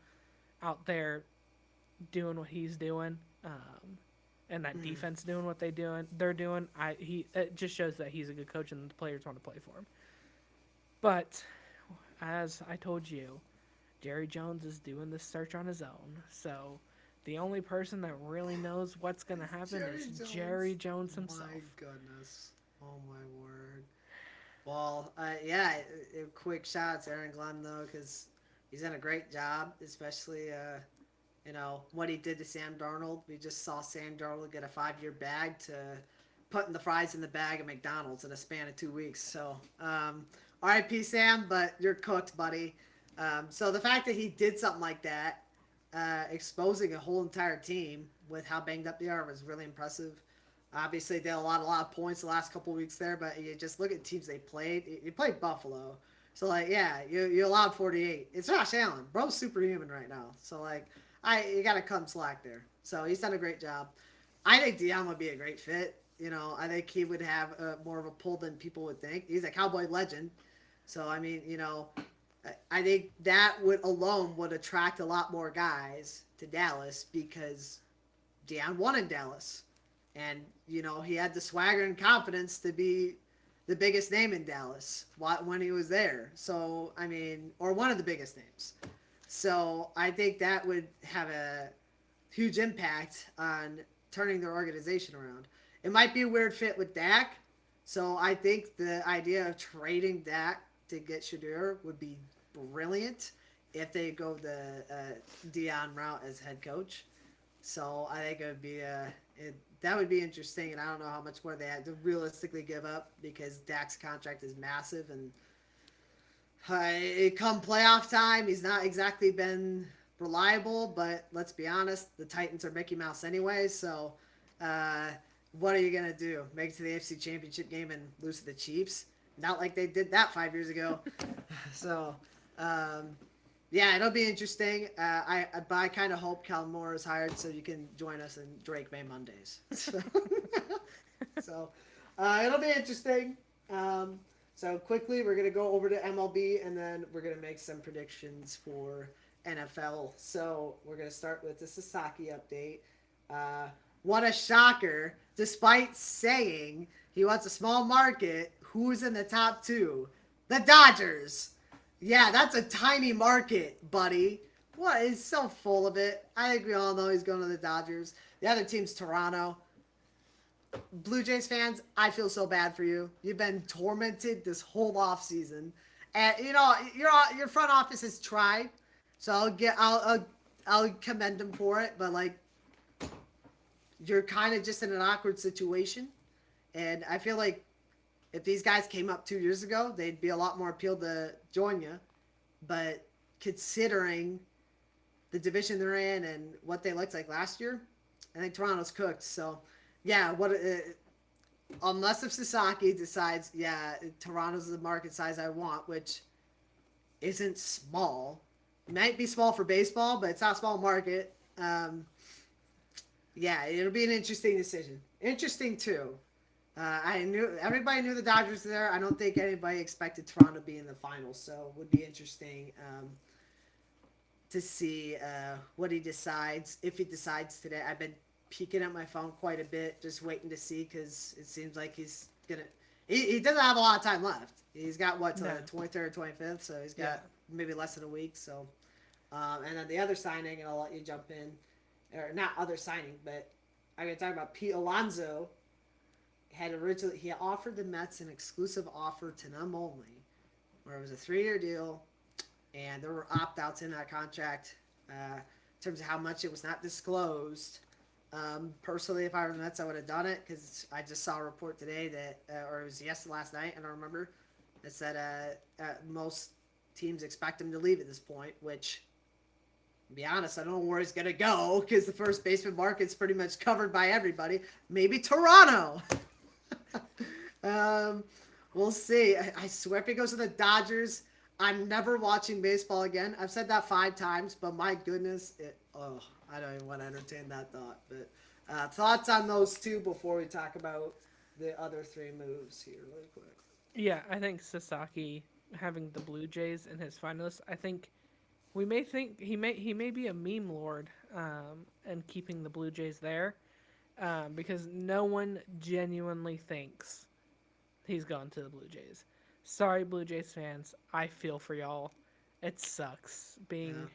out there doing what he's doing, and that Mm-hmm. defense doing what they're doing. It just shows that he's a good coach and the players want to play for him. But as I told you, Jerry Jones is doing this search on his own, so the only person that really knows what's going to happen Jerry is Jones. Jerry Jones himself. My goodness. Oh my word. Well, yeah. Quick shots, Aaron Glenn though, because he's done a great job, especially what he did to Sam Darnold. We just saw Sam Darnold get a 5-year bag to putting the fries in the bag at McDonald's in a span of 2 weeks. So, R.I.P. Sam, but you're cooked, buddy. So the fact that he did something like that, exposing a whole entire team with how banged up they are, was really impressive. Obviously, they had a lot of points the last couple of weeks there, but you just look at teams they played. You played Buffalo, so like, yeah, you allowed 48. It's Josh Allen, bro's superhuman right now. So like, you gotta come slack there. So he's done a great job. I think Dion would be a great fit. I think he would have more of a pull than people would think. He's a Cowboy legend, so I mean, I think that would attract a lot more guys to Dallas because Dion won in Dallas, and he had the swagger and confidence to be the biggest name in Dallas when he was there. So I mean, or one of the biggest names. So I think that would have a huge impact on turning their organization around. It might be a weird fit with Dak. So I think the idea of trading Dak to get Shadur would be brilliant. if they go the Dion route as head coach. So I think it would be that would be interesting, and I don't know how much more they had to realistically give up because Dak's contract is massive, and come playoff time, he's not exactly been reliable. But let's be honest, the Titans are Mickey Mouse anyway. So, uh, what are you gonna do? Make it to the AFC Championship game and lose to the Chiefs? Not like they did that 5 years ago. So, um, yeah, it'll be interesting. But I kind of hope Cal Moore is hired so you can join us in Drake May Mondays. So it'll be interesting. So quickly, we're gonna go over to MLB and then we're gonna make some predictions for NFL. So we're gonna start with the Sasaki update. Uh, what a shocker! Despite saying he wants a small market, who's in the top two? The Dodgers. Yeah, that's a tiny market, buddy. What is so full of it? I think we all know he's going to the Dodgers. The other team's Toronto. Blue Jays fans, I feel so bad for you. You've been tormented this whole off season, and your front office has tried. So I'll commend them for it. But like, you're kind of just in an awkward situation, and I feel like if these guys came up 2 years ago, they'd be a lot more appealed to join you. But considering the division they're in and what they looked like last year, I think Toronto's cooked. So, yeah, unless if Sasaki decides, yeah, Toronto's the market size I want, which isn't small. It might be small for baseball, but it's not small market. Yeah, it'll be an interesting decision. Interesting too. I knew everybody knew the Dodgers were there. I don't think anybody expected Toronto to be in the finals, so it would be interesting to see what he decides. If he decides today, I've been peeking at my phone quite a bit, just waiting to see because it seems like he's gonna. He doesn't have a lot of time left. He's got what till the 23rd, 25th, so he's got maybe less than a week. So, and then the other signing, and I'll let you jump in, or not other signing, but I'm gonna talk about Pete Alonso. He offered the Mets an exclusive offer to them only, where it was a 3-year deal, and there were opt-outs in that contract in terms of how much it was not disclosed. Personally, if I were the Mets, I would have done it because I just saw a report today that, or it was last night, I don't remember, that said most teams expect him to leave at this point, which, to be honest, I don't know where he's going to go because the first baseman market's pretty much covered by everybody. Maybe Toronto. We'll see. I swear if he goes to the Dodgers, I'm never watching baseball again. I've said that 5 times, but my goodness, I don't even want to entertain that thought. But thoughts on those two before we talk about the other 3 moves here really quick. Yeah, I think Sasaki having the Blue Jays in his finalists, I think we may think he may be a meme lord, and keeping the Blue Jays there, because no one genuinely thinks he's gone to the Blue Jays. Sorry, Blue Jays fans, I feel for y'all. It sucks being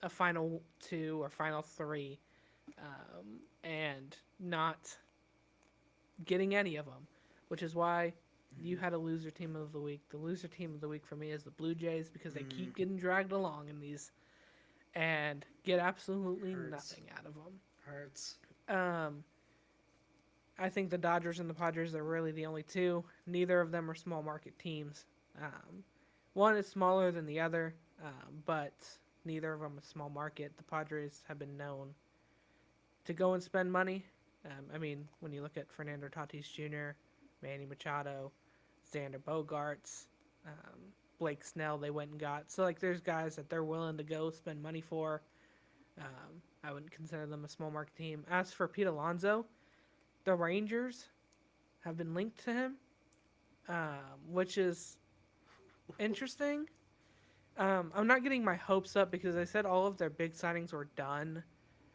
a final 2 or final 3, and not getting any of them, which is why you had a loser team of the week. The loser team of the week for me is the Blue Jays because they keep getting dragged along in these and get absolutely nothing out of them. Hurts. I think the Dodgers and the Padres are really the only two. Neither of them are small market teams. One is smaller than the other, but neither of them is small market. The Padres have been known to go and spend money. I mean, when you look at Fernando Tatis Jr., Manny Machado, Xander Bogaerts, Blake Snell, they went and got. So, like, there's guys that they're willing to go spend money for. I wouldn't consider them a small market team. As for Pete Alonso, the Rangers have been linked to him, which is interesting. I'm not getting my hopes up because I said all of their big signings were done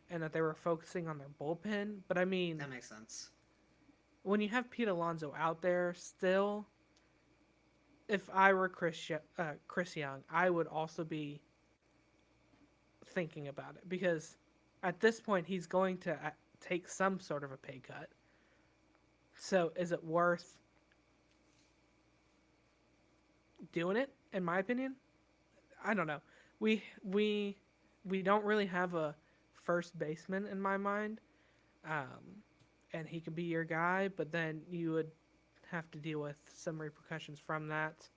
and that they were focusing on their bullpen. But, I mean, that makes sense. When you have Pete Alonso out there still, if I were Chris Young, I would also be thinking about it because at this point he's going to take some sort of a pay cut. So is it worth doing it, in my opinion? I don't know. we we we don't really have a first baseman in my mind, and he could be your guy, but then you would have to deal with some repercussions from that,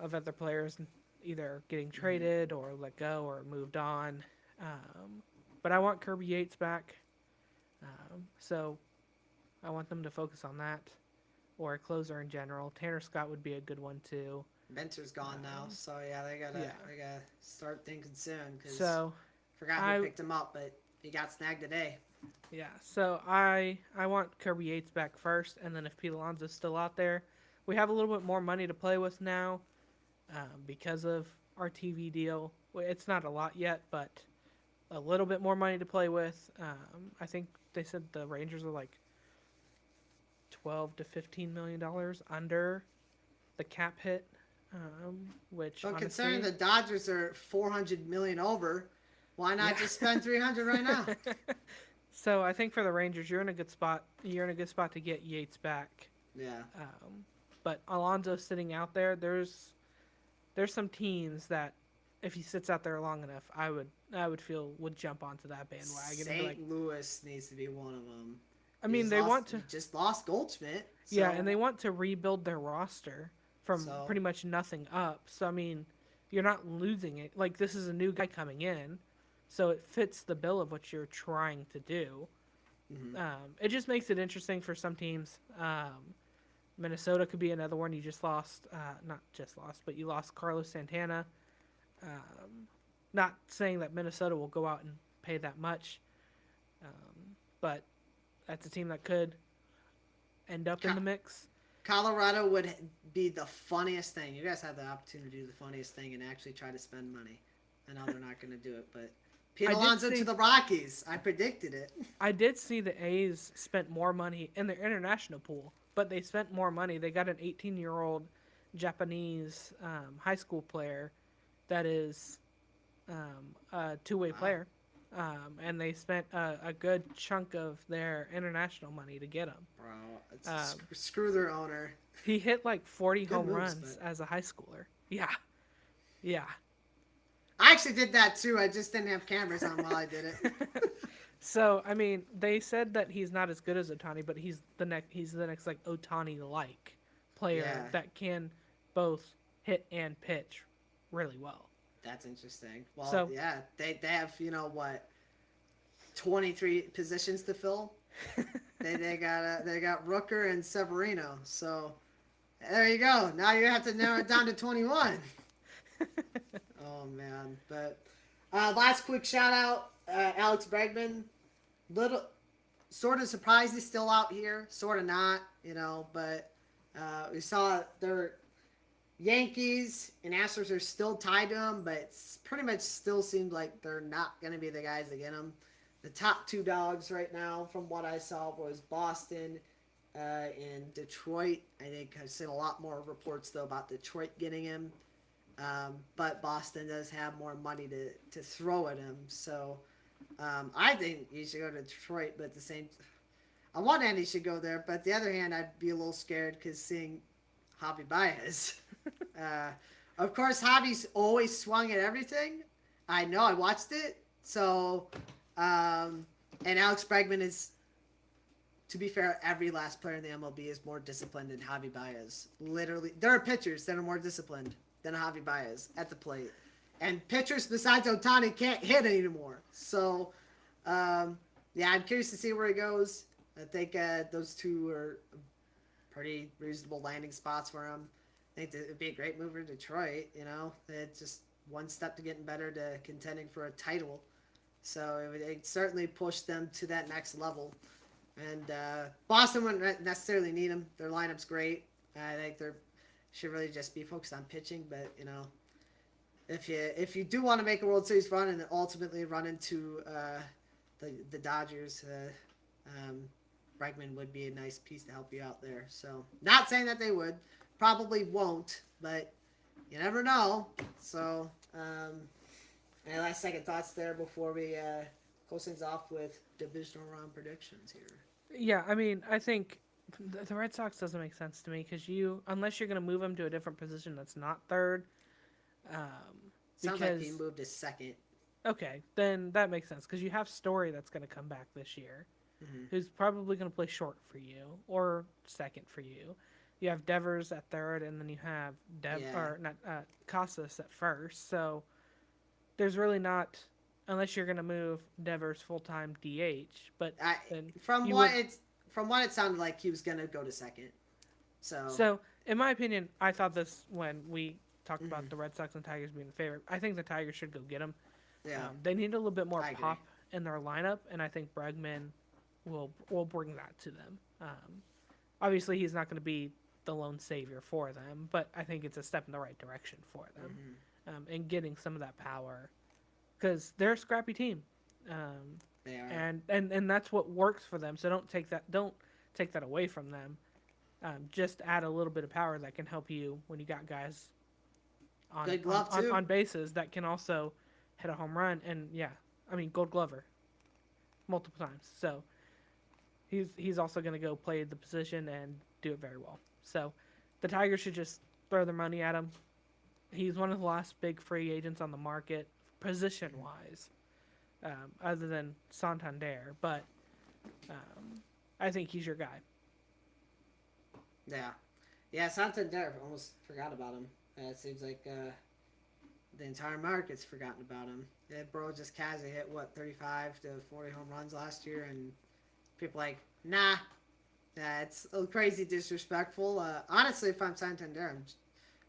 of other players either getting Hmm. traded or let go or moved on. Um, but I want Kirby Yates back, so I want them to focus on that or a closer in general. Tanner Scott would be a good one too. Mentor's gone now, Um, so yeah, yeah. they gotta start thinking soon because So forgot who I picked him up, but he got snagged today. I want Kirby Yates back first, and then if Pete Alonso's still out there, we have a little bit more money to play with now, because of our TV deal. It's not a lot yet, but a little bit more money to play with. I think they said the Rangers are like $12 to $15 million under the cap hit, which But considering honestly, the Dodgers are 400 million over, why yeah. not just spend 300 right now? So I think for the Rangers, you're in a good spot. You're in a good spot to get Yates back. Yeah. But Alonso sitting out there, there's some teams that if he sits out there long enough, I would feel would jump onto that bandwagon and be like, St. Louis needs to be one of them. I mean, they want He to, just lost Goldschmidt, yeah, and so they want to rebuild their roster from so pretty much nothing up. So I mean, you're not losing it. Like this is a new guy coming in, so it fits the bill of what you're trying to do. mhm. It just makes it interesting for some teams. Minnesota could be another one. You just lost, not just lost, but you lost Carlos Santana. Um, Not saying that Minnesota will go out and pay that much, but that's a team that could end up in the mix. Colorado would be the funniest thing. You guys have the opportunity to do the funniest thing and actually try to spend money. I know they're not going to do it, but Pete I did Alonso to see the Rockies. I predicted it. I did see the A's spent more money in their international pool, but they spent more money. They got an 18-year-old Japanese, high school player that is, a two-way Wow. player, and they spent a good chunk of their international money to get him. Bro, Um, screw their owner. he hit like 40 Good home moves, runs but as a high schooler. Yeah, yeah. I actually did that too. I just didn't have cameras on while I did it. So I mean, they said that he's not as good as Otani, but he's the next like Otani like player Yeah, that can both hit and pitch really well. that's interesting. Well, So yeah, they have, you know what, 23 positions to fill. They got Rooker and Severino. So there you go. Now you have to narrow it down to 21. Oh man, but last quick shout out, Alex Bregman. Little, sort of surprised he's still out here, sort of not, you know. But we saw their Yankees and Astros are still tied to him, but it's pretty much still seems like they're not going to be the guys to get him. The top two dogs right now, from what I saw, was Boston and Detroit. I think I've seen a lot more reports though about Detroit getting him. But Boston does have more money to throw at him. So I think he should go to Detroit, but at the same on one hand he should go there, but the other hand I'd be a little scared because seeing Javi Baez. uh, of course, Javi's always swung at everything. I know, I watched it. So, and Alex Bregman is, to be fair, every last player in the MLB is more disciplined than Javi Baez. Literally, there are pitchers that are more disciplined than Javi Baez at the plate. And pitchers besides Otani can't hit anymore. So, yeah, I'm curious to see where he goes. I think those two are pretty reasonable landing spots for him. I think it'd be a great move for Detroit. You know, it's just one step to getting better to contending for a title. So it certainly push them to that next level. And Boston wouldn't necessarily need him. Their lineup's great. I think they should really just be focused on pitching. But you know, if you do want to make a World Series run and ultimately run into the Dodgers, Bregman would be a nice piece to help you out there. So not saying that they would, probably won't, but you never know. So any last second thoughts there before we close things off with divisional round predictions here. yeah, I mean, I think the Red Sox doesn't make sense to me because unless you're going to move him to a different position that's not third, um, Sounds like he because moved to second. okay, then that makes sense because you have Story that's going to come back this year, Mm-hmm. who's probably going to play short for you or second for you. You have Devers at third, and then you have Yeah. or not Casas at first. So there's really not, unless you're going to move Devers full time DH, but I then from you what would. it sounded like he was gonna go to second. So. So in my opinion, I thought this when we talked Mm-hmm. about the Red Sox and Tigers being the favorite. I think the Tigers should go get him. Yeah, They need a little bit more I agree. pop in their lineup, and I think Bregman will bring that to them. Obviously, he's not going to be the lone savior for them, but I think it's a step in the right direction for them, Mm-hmm. and getting some of that power because they're a scrappy team, They are. and that's what works for them. So don't take that away from them. Just add a little bit of power that can help you when you got guys Good glove too. on bases that can also hit a home run. And yeah, I mean Gold Glover multiple times. So he's also going to go play the position and do it very well. So the Tigers should just throw their money at him. He's one of the last big free agents on the market, position wise, other than Santander. But I think he's your guy. Yeah, yeah. Santander, almost forgot about him. It seems like the entire market's forgotten about him. That bro just casually hit what 35 to 40 home runs last year, and people like, nah, that's crazy disrespectful. Honestly, if I'm Santander,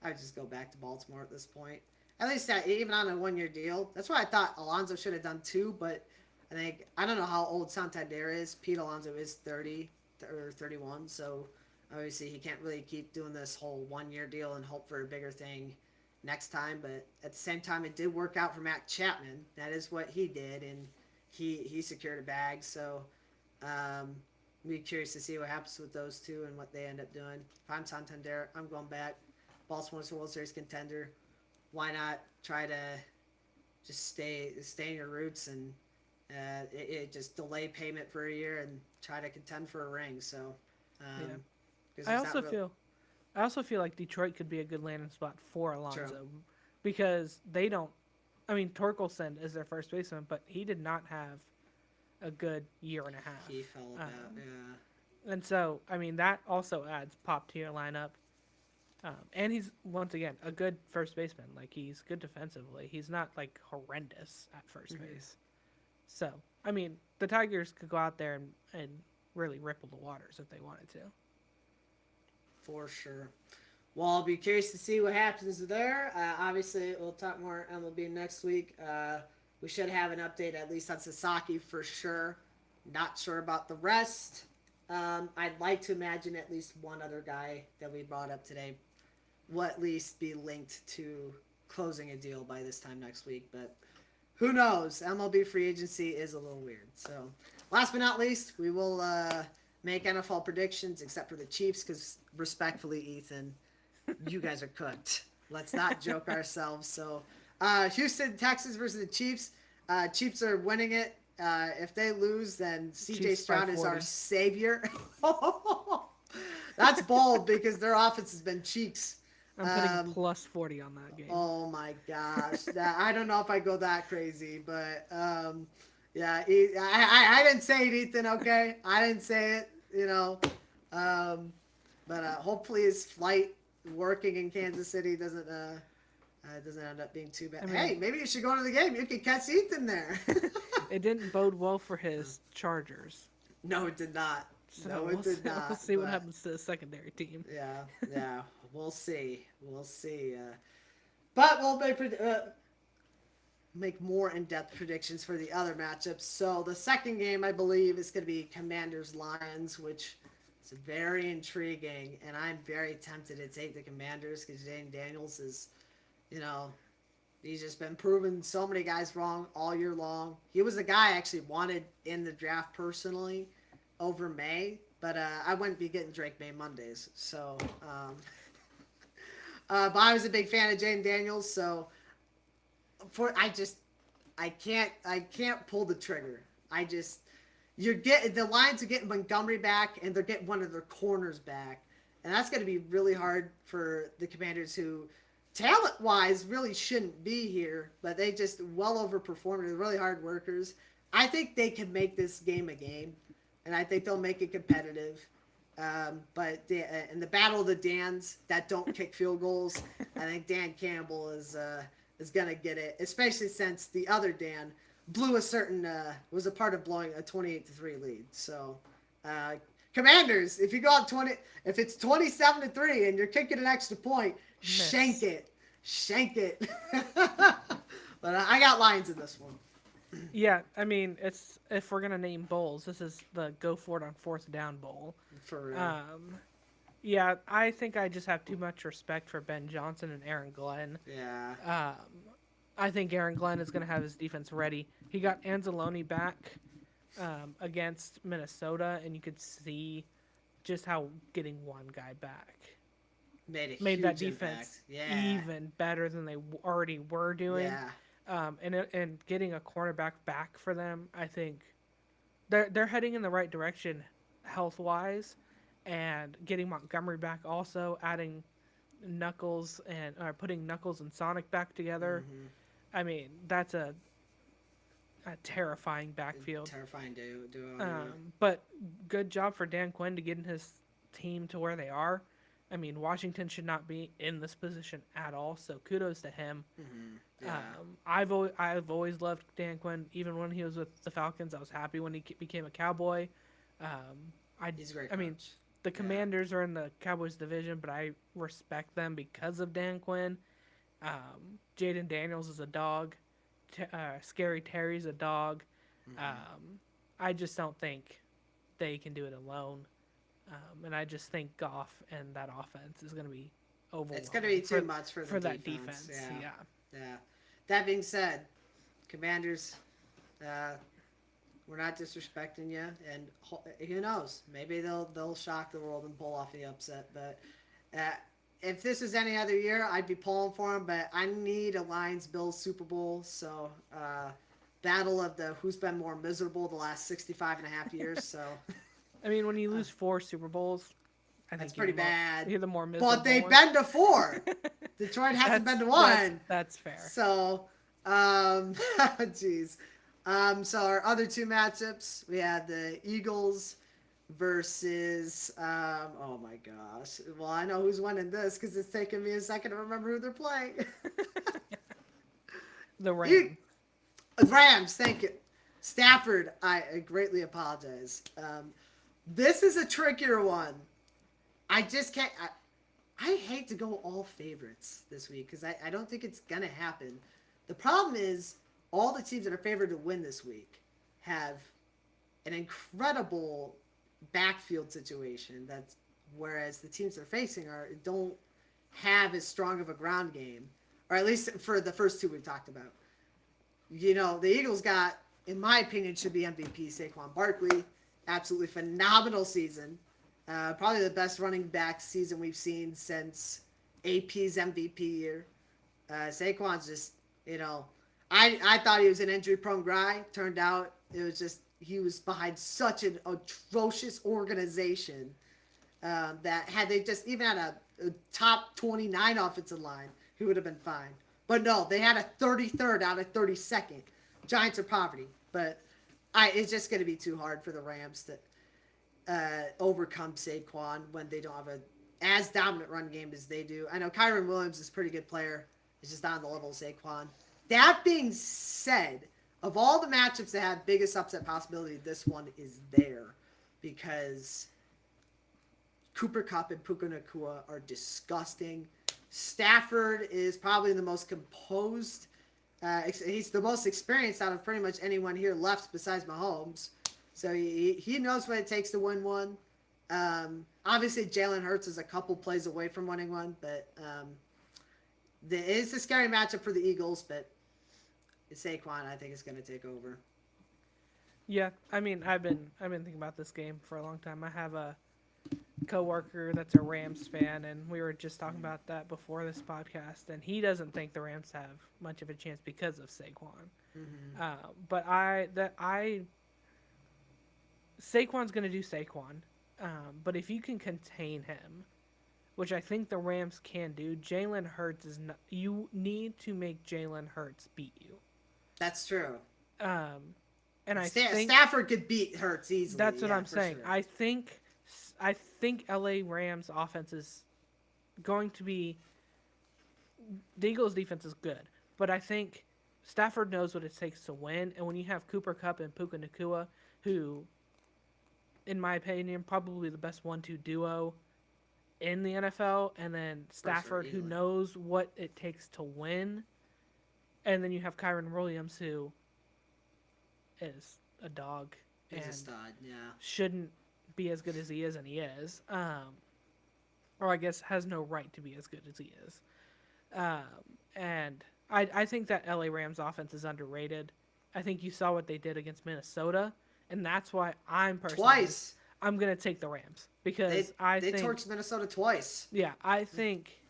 I'd just go back to Baltimore at this point. At least even on a 1 year deal. That's what I thought Alonso should have done too. But I don't know how old Santander is. Pete Alonso is 30 or 31, so obviously he can't really keep doing this whole 1 year deal and hope for a bigger thing next time. But at the same time, it did work out for Matt Chapman. That is what he did, and he secured a bag. So be curious to see what happens with those two and what they end up doing. If I'm Santander, I'm going back. Baltimore's a World Series contender. Why not try to just stay in your roots and it just delay payment for a year and try to contend for a ring. So Yeah. I also feel like Detroit could be a good landing spot for Alonso True. because they don't. I mean, Torkelson is their first baseman, but he did not have a good year and a half. He fell about, yeah. And so, I mean, that also adds pop to your lineup. And he's, once again, a good first baseman. Like, he's good defensively. He's not, like, horrendous at first base. So, I mean, the Tigers could go out there and really ripple the waters if they wanted to. For sure. Well, I'll be curious to see what happens there. Obviously, we'll talk more MLB next week. We should have an update at least on Sasaki for sure. Not sure about the rest. I'd like to imagine at least one other guy that we brought up today will at least be linked to closing a deal by this time next week. But who knows? MLB free agency is a little weird. So, last but not least, we will make NFL predictions except for the Chiefs because, respectfully, Ethan, you guys are cooked. Let's not joke ourselves. So, Houston, Texas versus the Chiefs. Chiefs are winning it. If they lose, then CJ Stroud is our savior. That's bold because their offense has been cheeks. I'm putting plus 40 on that game. Oh my gosh. I don't know if I go that crazy, but yeah, I didn't say it, Ethan, okay? I didn't say it, you know. But hopefully his flight working in Kansas City doesn't end up being too bad. I mean, hey, maybe you should go to the game. You could catch Ethan there. It didn't bode well for his Chargers. No, it did not. So no, it did not. We'll see what happens to the secondary team. Yeah. We'll see. But we'll make more in-depth predictions for the other matchups. So the second game, I believe, is going to be Commanders-Lions, which is very intriguing. And I'm very tempted to take the Commanders because Jane Daniels is, he's just been proving so many guys wrong all year long. He was the guy I actually wanted in the draft personally over May, but I wouldn't be getting Drake May Mondays. So, but I was a big fan of Jane Daniels, so I can't pull the trigger. The Lions are getting Montgomery back, and they're getting one of their corners back, and that's going to be really hard for the Commanders who talent-wise really shouldn't be here, but they just well overperformed. They're really hard workers. I think they can make this game a game, and I think they'll make it competitive. But in the battle of the Dans that don't kick field goals, I think Dan Campbell is gonna get it, especially since the other Dan blew a certain was a part of blowing a 28-3 lead. So, uh, Commanders, if you go up 20, if it's 27-3 and you're kicking an extra point, shank Miss. it, shank it. But I got Lions in this one. Yeah, I mean, it's if we're gonna name bowls, this is the go for it on fourth down bowl. For real. Um, yeah, I think I just have too much respect for Ben Johnson and Aaron Glenn. Yeah. Um, I think Aaron Glenn is gonna have his defense ready. He got Anzalone back against Minnesota, and you could see just how getting one guy back Made that huge defense impact. Yeah. even better than they already were doing. Yeah. And getting a cornerback back for them, I think they're heading in the right direction health wise, and getting Montgomery back also adding Knuckles and putting Knuckles and Sonic back together. Mm-hmm. I mean that's a terrifying backfield. Terrifying duo. But good job for Dan Quinn to getting his team to where they are. I mean, Washington should not be in this position at all, so kudos to him. Mm-hmm. Yeah. I've always loved Dan Quinn, even when he was with the Falcons. I was happy when he became a Cowboy. He's a great I mean, coach. the Commanders are in the Cowboys division, but I respect them because of Dan Quinn. Jaden Daniels is a dog. Scary Terry's a dog. Mm-hmm. I just don't think they can do it alone. And I just think Goff and that offense is going to be overwhelming. It's going to be too much for the that defense. defense. Yeah. Yeah. That being said, Commanders, we're not disrespecting you, and who knows? Maybe they'll shock the world and pull off the upset. But if this was any other year, I'd be pulling for them. But I need a Lions Bills Super Bowl. So battle of the who's been more miserable the last 65 and a half years. So I mean, when you lose 4 Super Bowls, I think that's pretty bad. You're the more miserable. But they've one. been to 4. Detroit hasn't been to 1. That's fair. So, jeez. So our other 2 matchups, we had the Eagles versus, oh my gosh. Well, I know who's winning this because it's taking me a second to remember who they're playing. The Rams. Rams, thank you. Stafford, I greatly apologize. This is a trickier one. I just can't. I hate to go all favorites this week because I don't think it's going to happen. The problem is all the teams that are favored to win this week have an incredible backfield situation. That's whereas the teams they're facing don't have as strong of a ground game, or at least for the first 2 we've talked about. You know, the Eagles got, in my opinion, should be MVP Saquon Barkley. Absolutely phenomenal season. Probably the best running back season we've seen since AP's MVP year. Saquon's just, I thought he was an injury-prone guy. Turned out it was just he was behind such an atrocious organization that had they just even had a top 29 offensive line, he would have been fine. But no, they had a 33rd out of 32nd. Giants are poverty. But it's just going to be too hard for the Rams to overcome Saquon when they don't have as dominant run game as they do. I know Kyron Williams is a pretty good player. It's just not on the level of Saquon. That being said, of all the matchups that have biggest upset possibility, this one is there because Cooper Kupp and Puka Nacua are disgusting. Stafford is probably the most composed. He's the most experienced out of pretty much anyone here left besides Mahomes. So he knows what it takes to win one. Obviously, Jalen Hurts is a couple plays away from winning one, but it is a scary matchup for the Eagles, but Saquon, I think, is going to take over. Yeah, I mean, I've been thinking about this game for a long time. I have a coworker that's a Rams fan, and we were just talking about that before this podcast, and he doesn't think the Rams have much of a chance because of Saquon. Mm-hmm. But Saquon's going to do Saquon, but if you can contain him which I think the Rams can do. Jalen Hurts is not. You need to make Jalen Hurts beat you. That's true. Um, and I think Stafford could beat Hurts that's easily. what Yeah, I'm for saying. sure. I think LA Rams offense is going to be the Eagles defense is good, but I think Stafford knows what it takes to win. And when you have Cooper Kupp and Puka Nakua, who, in my opinion, probably the best 1-2 duo in the NFL, and then For sure, Stafford, who easily. knows what it takes to win, and then you have Kyron Williams, who is a dog He's a and stud. Yeah. shouldn't be as good as he is, and he is. Or I guess has no right to be as good as he is. Um, and I think that LA Rams offense is underrated. I think you saw what they did against Minnesota, and that's why Twice. I'm gonna take the Rams because I They think torched Minnesota twice. I think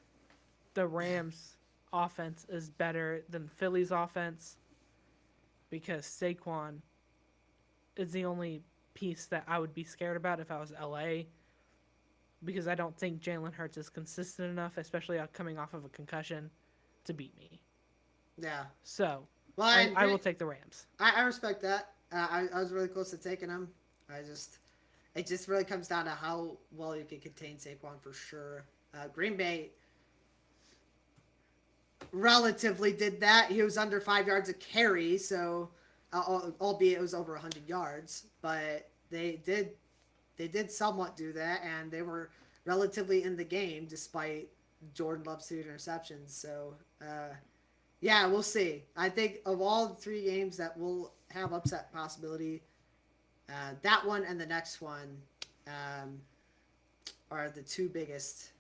the Rams offense is better than Philly's offense because Saquon is the only piece that I would be scared about if I was LA because I don't think Jalen Hurts is consistent enough, especially coming off of a concussion, to beat me. Yeah. So Well, I will take the Rams. I respect that. I was really close to taking him. I just it just really comes down to how well you can contain Saquon for sure. Green Bay relatively did that. He was under 5 yards a carry, so albeit it was over 100 yards, but they did somewhat do that, and they were relatively in the game despite Jordan Love's 2 interceptions. So yeah, we'll see. I think of all the 3 games that will have upset possibility, that one and the next one um, are the two biggest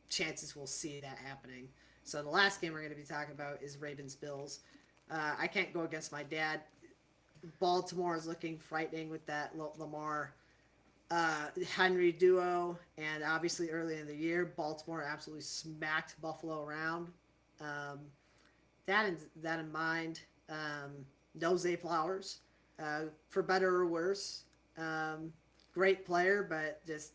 chances we'll see that happening. So the last game we're going to be talking about is Ravens Bills. I can't go against my dad. Baltimore is looking frightening with that Lamar Henry duo, and obviously early in the year, Baltimore absolutely smacked Buffalo around. Um, that in mind, no Zay Flowers, for better or worse. Great player, but just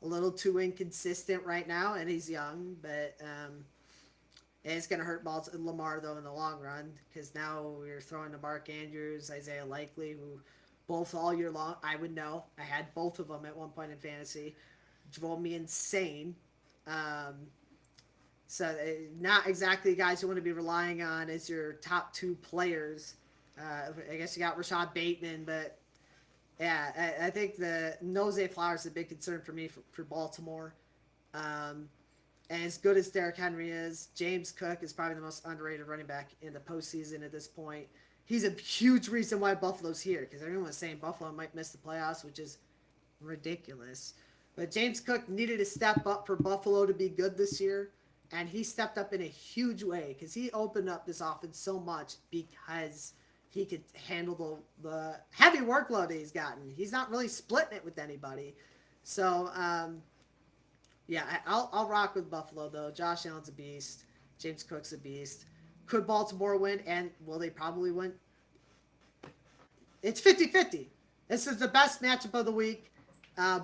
a little too inconsistent right now, and he's young, but it's going to hurt Lamar, though, in the long run, because now we're throwing to Mark Andrews, Isaiah Likely, who both all year long, I would know. I had both of them at one point in fantasy. Drove me insane. Um, so not exactly guys you want to be relying on as your top 2 players. I guess you got Rashad Bateman, but yeah, I think the Nose Flowers is a big concern for me for Baltimore. Um, and as good as Derrick Henry is, James Cook is probably the most underrated running back in the postseason at this point. He's a huge reason why Buffalo's here because everyone was saying Buffalo might miss the playoffs, which is ridiculous. But James Cook needed to step up for Buffalo to be good this year, and he stepped up in a huge way because he opened up this offense so much because he could handle the heavy workload that he's gotten. He's not really splitting it with anybody. So, yeah, I'll rock with Buffalo, though. Josh Allen's a beast. James Cook's a beast. Could Baltimore win? And will they probably win? It's 50-50. This is the best matchup of the week.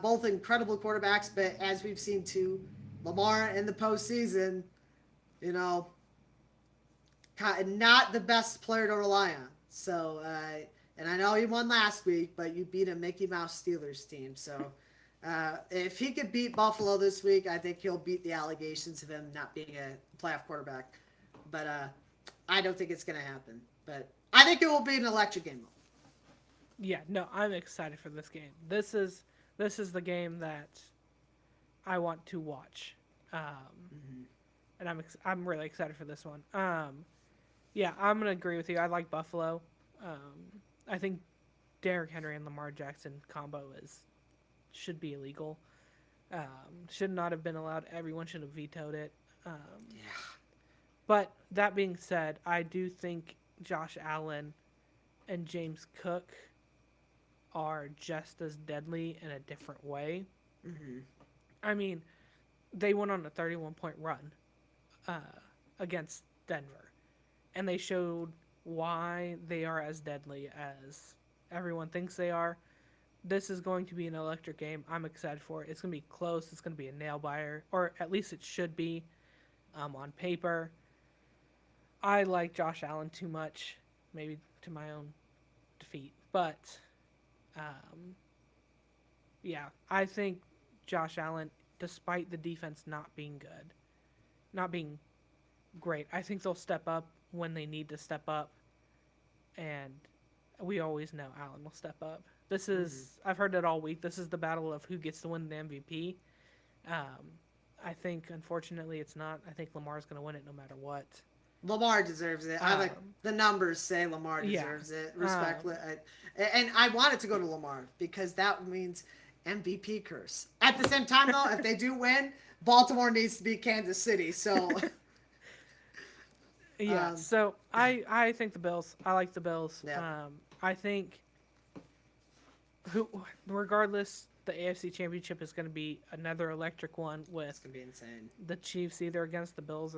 Both incredible quarterbacks, but as we've seen too, Lamar in the postseason, you know, not the best player to rely on. So, and I know he won last week, but you beat a Mickey Mouse Steelers team. So, if he could beat Buffalo this week, I think he'll beat the allegations of him not being a playoff quarterback. But I don't think it's going to happen. But I think it will be an electric game. Yeah, no, I'm excited for this game. This is the game that I want to watch, and I'm really excited for this one. Yeah, I'm gonna agree with you. I like Buffalo. I think Derrick Henry and Lamar Jackson combo should be illegal. Should not have been allowed. Everyone should have vetoed it. Yeah. But that being said, I do think Josh Allen and James Cook are just as deadly in a different way. Mm-hmm. I mean, they went on a 31-point run uh, against Denver, and they showed why they are as deadly as everyone thinks they are. this is going to be an electric game. I'm excited for it. It's going to be close. It's going to be a nail biter, or at least it should be on paper. I like Josh Allen too much, maybe to my own defeat. But um, yeah, I think Josh Allen, despite the defense not being good, not being great, I think they'll step up when they need to step up. And we always know Allen will step up. This is, I've heard it all week. This is the battle of who gets to win the MVP. I think, unfortunately, it's not. I think Lamar's going to win it no matter what. Lamar deserves it. I like the numbers say Lamar deserves it. Respectfully. And I want it to go to Lamar because that means MVP curse. At the same time, though, if they do win, Baltimore needs to beat Kansas City. So, yeah. So I think the Bills. I like the Bills. Yeah. I think regardless, the AFC Championship is going to be another electric one with it's gonna be insane. the Chiefs either against the Bills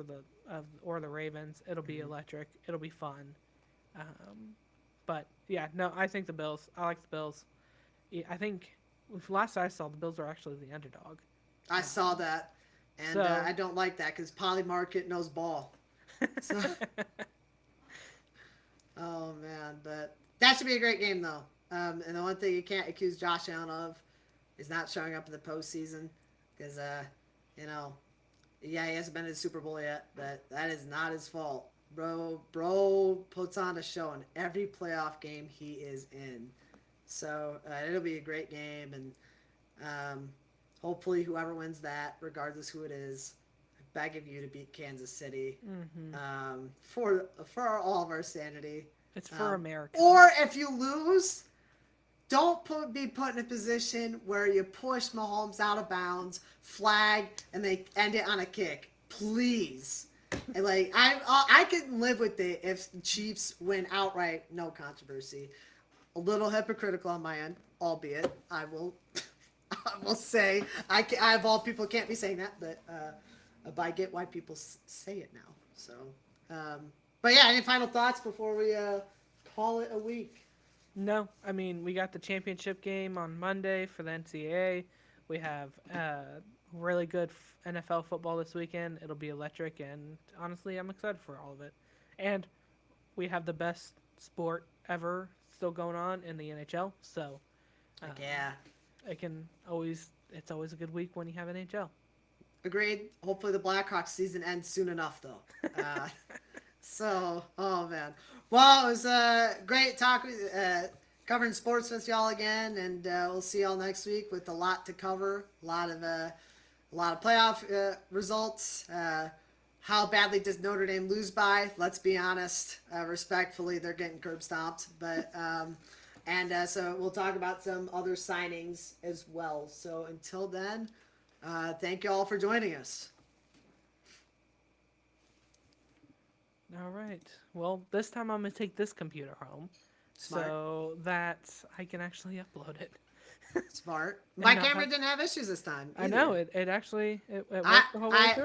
or the Ravens. It'll be electric. It'll be fun. But yeah, no, I think the Bills. I like the Bills. Yeah, I think last I saw, the Bills are actually the underdog. I saw that, and So- I don't like that because Polly Market knows ball. So, oh man, but that should be a great game though. And the one thing you can't accuse Josh Allen of is not showing up in the postseason because, yeah, he hasn't been in the Super Bowl yet, but that is not his fault. Bro puts on a show in every playoff game he is in. So it'll be a great game, and hopefully whoever wins that, regardless who it is, I beg of you to beat Kansas City for all of our sanity. It's for America. Or if you lose, don't be put in a position where you push Mahomes out of bounds, flag, and they end it on a kick. Please. And I can live with it if the Chiefs win outright, no controversy. A little hypocritical on my end, albeit I will say I of all people can't be saying that, but I get why people say it now. So, but yeah, any final thoughts before we call it a week? No, I mean, we got the championship game on Monday for the NCAA. We have really good NFL football this weekend. It'll be electric, and honestly, I'm excited for all of it. And we have the best sport ever still going on in the NHL. So, Yeah. It's always a good week when you have NHL. Agreed. Hopefully the Blackhawks season ends soon enough, though. So, oh man. Well, it was great talking, covering sports with y'all again, and we'll see y'all next week with a lot to cover. A lot of playoff results. How badly does Notre Dame lose by? Let's be honest. Respectfully, they're getting curb stomped, but so we'll talk about some other signings as well. So until then, thank you all for joining us. All right. Well, this time I'm going to take this computer home so that I can actually upload it. Smart. My camera didn't have issues this time. I know. It worked the whole way through.